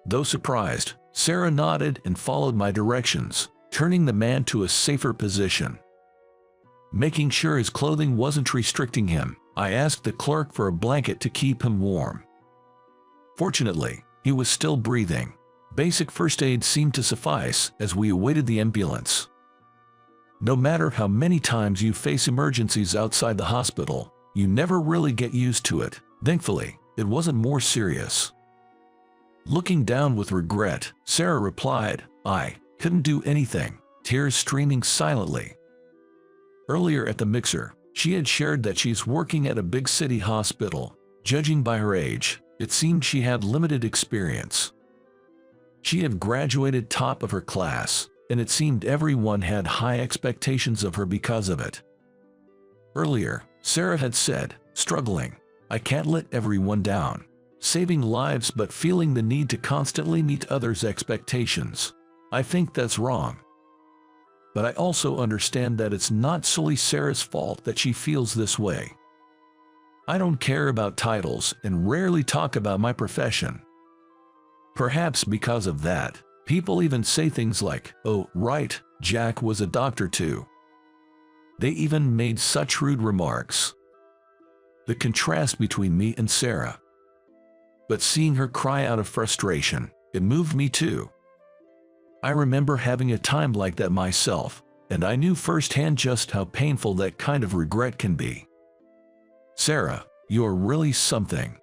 Though surprised, Sarah nodded and followed my directions, turning the man to a safer position. Making sure his clothing wasn't restricting him, I asked the clerk for a blanket to keep him warm. Fortunately, he was still breathing. Basic first aid seemed to suffice as we awaited the ambulance. No matter how many times you face emergencies outside the hospital, you never really get used to it. Thankfully, it wasn't more serious. Looking down with regret, Sarah replied, "I couldn't do anything," tears streaming silently. Earlier at the mixer, she had shared that she's working at a big city hospital. Judging by her age, it seemed she had limited experience. She had graduated top of her class, and it seemed everyone had high expectations of her because of it. Earlier, Sarah had said, struggling, "I can't let everyone down. Saving lives but feeling the need to constantly meet others' expectations. I think that's wrong." But I also understand that it's not solely Sarah's fault that she feels this way. I don't care about titles and rarely talk about my profession. Perhaps because of that, people even say things like, "Oh, right, Jack was a doctor too." They even made such rude remarks. The contrast between me and Sarah. But seeing her cry out of frustration, it moved me too. I remember having a time like that myself, and I knew firsthand just how painful that kind of regret can be. "Sarah, you're really something."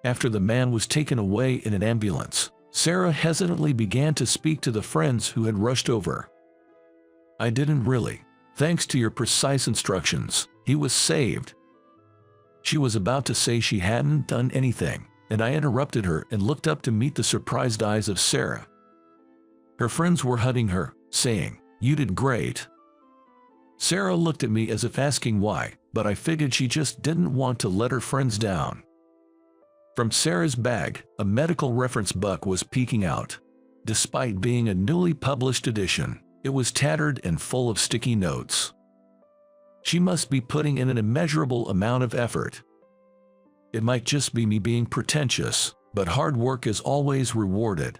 After the man was taken away in an ambulance, Sarah hesitantly began to speak to the friends who had rushed over. "I didn't really. Thanks to your precise instructions, he was saved." She was about to say she hadn't done anything, and I interrupted her and looked up to meet the surprised eyes of Sarah. Her friends were hugging her, saying, "You did great." Sarah looked at me as if asking why, but I figured she just didn't want to let her friends down. From Sarah's bag, a medical reference book was peeking out. Despite being a newly published edition, it was tattered and full of sticky notes. She must be putting in an immeasurable amount of effort. It might just be me being pretentious, but hard work is always rewarded.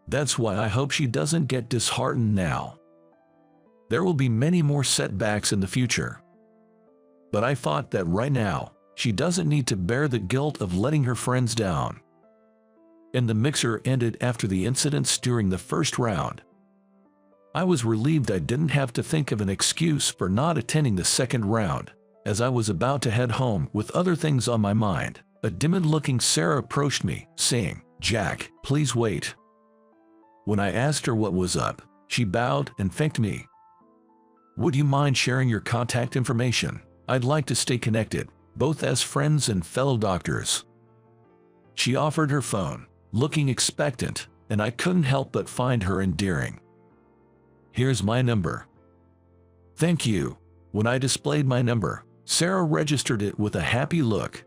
That's why I hope she doesn't get disheartened now. There will be many more setbacks in the future. But I thought that right now, she doesn't need to bear the guilt of letting her friends down. And the mixer ended after the incidents during the first round. I was relieved I didn't have to think of an excuse for not attending the second round. As I was about to head home with other things on my mind, a timid-looking Sarah approached me, saying, "Jack, please wait." When I asked her what was up, she bowed and thanked me. "Would you mind sharing your contact information? I'd like to stay connected, both as friends and fellow doctors." She offered her phone, looking expectant, and I couldn't help but find her endearing. "Here's my number." "Thank you." When I displayed my number, Sarah registered it with a happy look.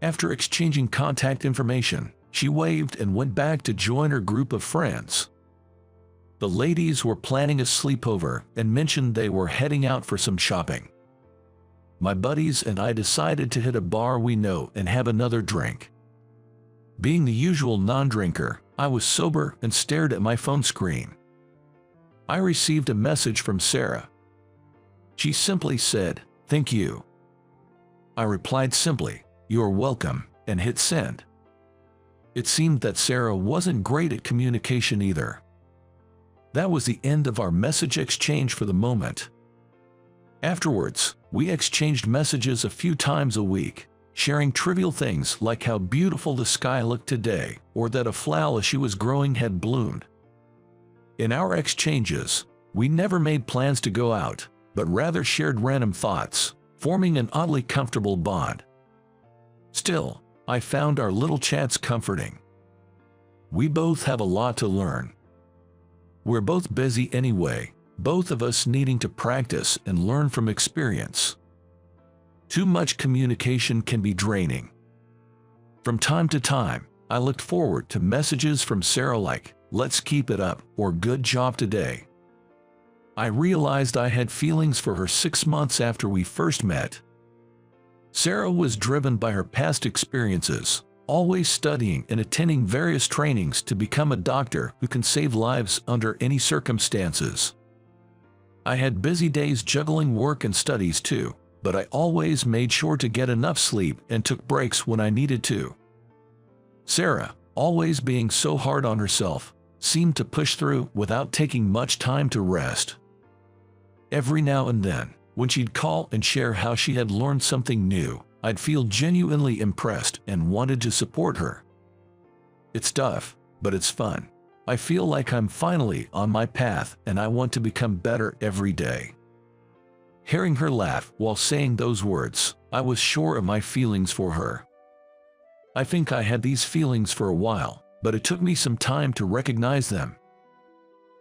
After exchanging contact information, she waved and went back to join her group of friends. The ladies were planning a sleepover and mentioned they were heading out for some shopping. My buddies and I decided to hit a bar we know and have another drink. Being the usual non-drinker, I was sober and stared at my phone screen. I received a message from Sarah. She simply said, "Thank you." I replied simply, "You're welcome," and hit send. It seemed that Sarah wasn't great at communication either. That was the end of our message exchange for the moment. Afterwards, we exchanged messages a few times a week, sharing trivial things like how beautiful the sky looked today, or that a flower she was growing had bloomed. In our exchanges, we never made plans to go out, but rather shared random thoughts, forming an oddly comfortable bond. Still, I found our little chats comforting. We both have a lot to learn. We're both busy anyway, both of us needing to practice and learn from experience. Too much communication can be draining. From time to time, I looked forward to messages from Sarah like, "Let's keep it up," or "Good job today." I realized I had feelings for her 6 months after we first met. Sarah was driven by her past experiences, always studying and attending various trainings to become a doctor who can save lives under any circumstances. I had busy days juggling work and studies too, but I always made sure to get enough sleep and took breaks when I needed to. Sarah, always being so hard on herself, seemed to push through without taking much time to rest. Every now and then, when she'd call and share how she had learned something new, I'd feel genuinely impressed and wanted to support her. It's tough, but it's fun. I feel like I'm finally on my path and I want to become better every day. Hearing her laugh while saying those words, I was sure of my feelings for her. I think I had these feelings for a while, but it took me some time to recognize them.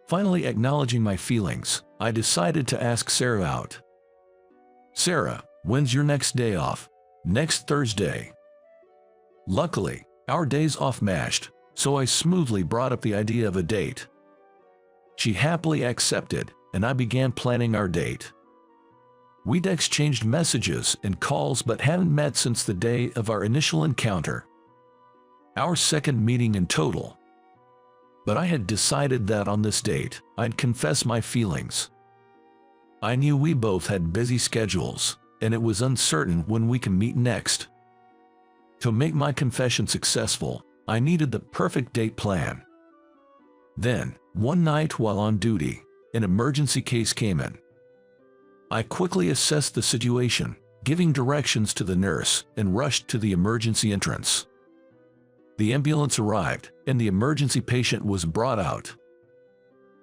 Finally acknowledging my feelings, I decided to ask Sarah out. "Sarah, when's your next day off?" "Next Thursday." Luckily, our days off matched, so I smoothly brought up the idea of a date. She happily accepted, and I began planning our date. We'd exchanged messages and calls but hadn't met since the day of our initial encounter. Our second meeting in total. But I had decided that on this date, I'd confess my feelings. I knew we both had busy schedules, and it was uncertain when we can meet next. To make my confession successful, I needed the perfect date plan. Then, one night while on duty, an emergency case came in. I quickly assessed the situation, giving directions to the nurse, and rushed to the emergency entrance. The ambulance arrived, and the emergency patient was brought out.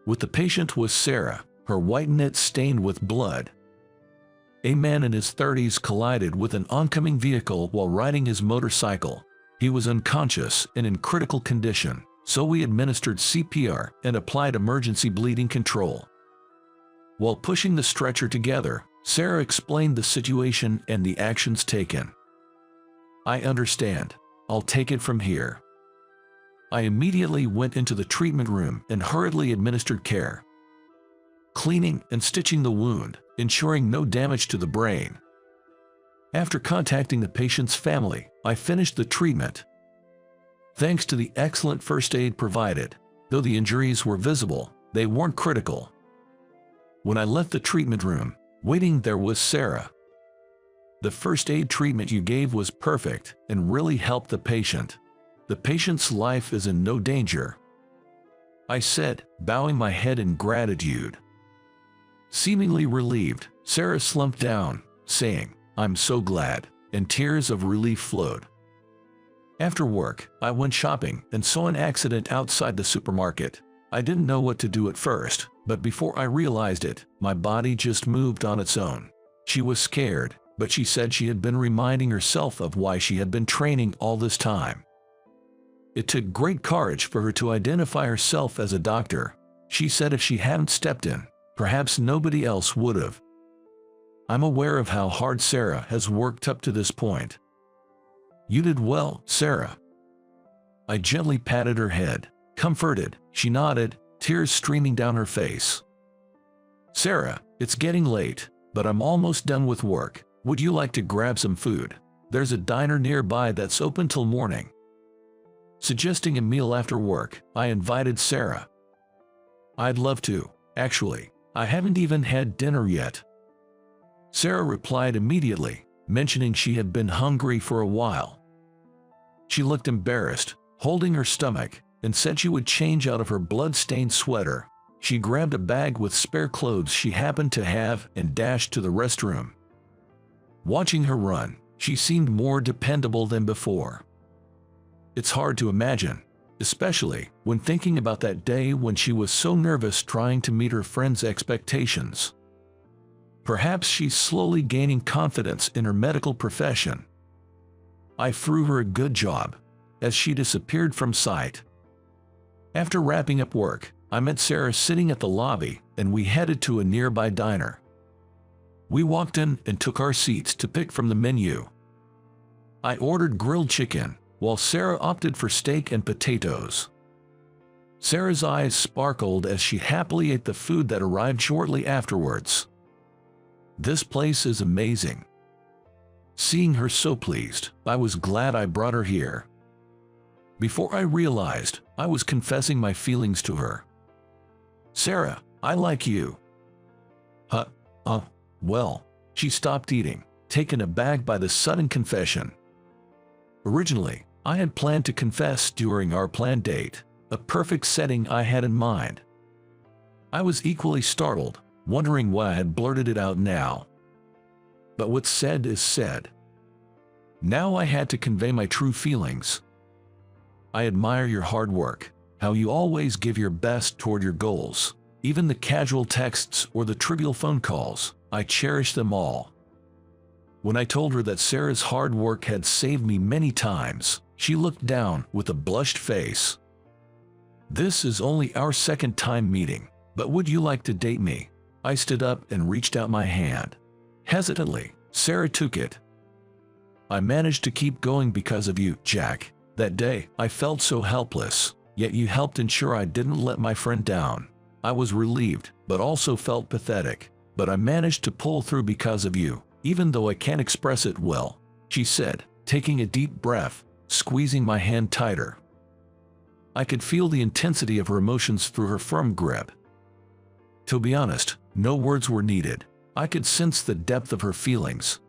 With the patient was Sarah, her white knit stained with blood. A man in his 30s collided with an oncoming vehicle while riding his motorcycle. He was unconscious and in critical condition, so we administered CPR and applied emergency bleeding control. While pushing the stretcher together, Sarah explained the situation and the actions taken. "I understand. I'll take it from here." I immediately went into the treatment room and hurriedly administered care, cleaning and stitching the wound, ensuring no damage to the brain. After contacting the patient's family, I finished the treatment. Thanks to the excellent first aid provided, though the injuries were visible, they weren't critical. When I left the treatment room, waiting there was Sarah. "The first aid treatment you gave was perfect and really helped the patient. The patient's life is in no danger," I said, bowing my head in gratitude. Seemingly relieved, Sarah slumped down, saying, "I'm so glad," and tears of relief flowed. After work, I went shopping and saw an accident outside the supermarket. I didn't know what to do at first, but before I realized it, my body just moved on its own. She was scared, but she said she had been reminding herself of why she had been training all this time. It took great courage for her to identify herself as a doctor. She said if she hadn't stepped in, perhaps nobody else would have. I'm aware of how hard Sarah has worked up to this point. "You did well, Sarah." I gently patted her head. Comforted, she nodded, tears streaming down her face. "Sarah, it's getting late, but I'm almost done with work. Would you like to grab some food? There's a diner nearby that's open till morning." Suggesting a meal after work, I invited Sarah. "I'd love to, actually. I haven't even had dinner yet." Sarah replied immediately, mentioning she had been hungry for a while. She looked embarrassed, holding her stomach, and said she would change out of her blood-stained sweater. She grabbed a bag with spare clothes she happened to have and dashed to the restroom. Watching her run, she seemed more dependable than before. It's hard to imagine, especially when thinking about that day when she was so nervous trying to meet her friends' expectations. Perhaps she's slowly gaining confidence in her medical profession. I threw her a good job, as she disappeared from sight. After wrapping up work, I met Sarah sitting at the lobby, and we headed to a nearby diner. We walked in and took our seats to pick from the menu. I ordered grilled chicken, while Sarah opted for steak and potatoes. Sarah's eyes sparkled as she happily ate the food that arrived shortly afterwards. "This place is amazing." Seeing her so pleased, I was glad I brought her here. Before I realized, I was confessing my feelings to her. "Sarah, I like you." Well, she stopped eating, taken aback by the sudden confession. Originally, I had planned to confess during our planned date, a perfect setting I had in mind. I was equally startled, wondering why I had blurted it out now. But what's said is said. Now I had to convey my true feelings. "I admire your hard work, how you always give your best toward your goals. Even the casual texts or the trivial phone calls, I cherish them all." When I told her that Sarah's hard work had saved me many times, she looked down with a blushed face. "This is only our second time meeting, but would you like to date me?" I stood up and reached out my hand. Hesitantly, Sarah took it. "I managed to keep going because of you, Jack. That day, I felt so helpless, yet you helped ensure I didn't let my friend down. I was relieved, but also felt pathetic. But I managed to pull through because of you, even though I can't express it well," she said, taking a deep breath, squeezing my hand tighter. I could feel the intensity of her emotions through her firm grip. To be honest, no words were needed. I could sense the depth of her feelings.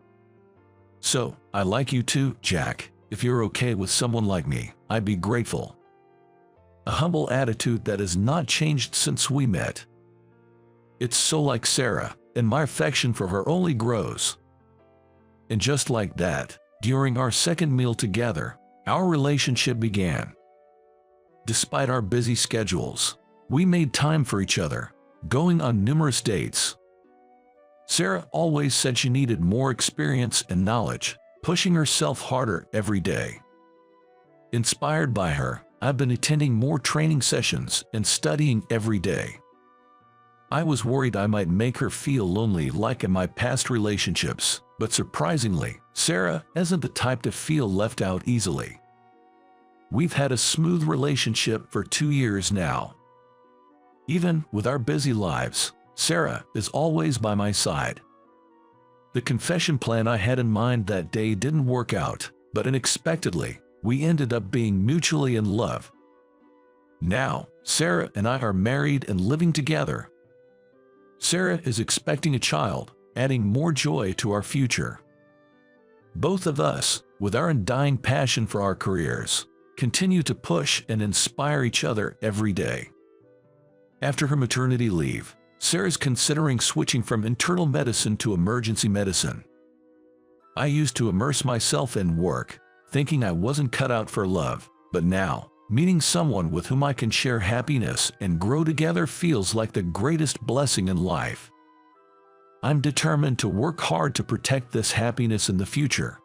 "So, I like you too, Jack. If you're okay with someone like me, I'd be grateful." A humble attitude that has not changed since we met. It's so like Sarah, and my affection for her only grows. And just like that, during our second meal together, our relationship began. Despite our busy schedules, we made time for each other, going on numerous dates. Sarah always said she needed more experience and knowledge, pushing herself harder every day. Inspired by her, I've been attending more training sessions and studying every day. I was worried I might make her feel lonely like in my past relationships, but surprisingly, Sarah isn't the type to feel left out easily. We've had a smooth relationship for 2 years now. Even with our busy lives, Sarah is always by my side. The confession plan I had in mind that day didn't work out, but unexpectedly, we ended up being mutually in love. Now, Sarah and I are married and living together. Sarah is expecting a child, adding more joy to our future. Both of us, with our undying passion for our careers, continue to push and inspire each other every day. After her maternity leave, Sarah's considering switching from internal medicine to emergency medicine. I used to immerse myself in work, thinking I wasn't cut out for love, but now, meeting someone with whom I can share happiness and grow together feels like the greatest blessing in life. I'm determined to work hard to protect this happiness in the future.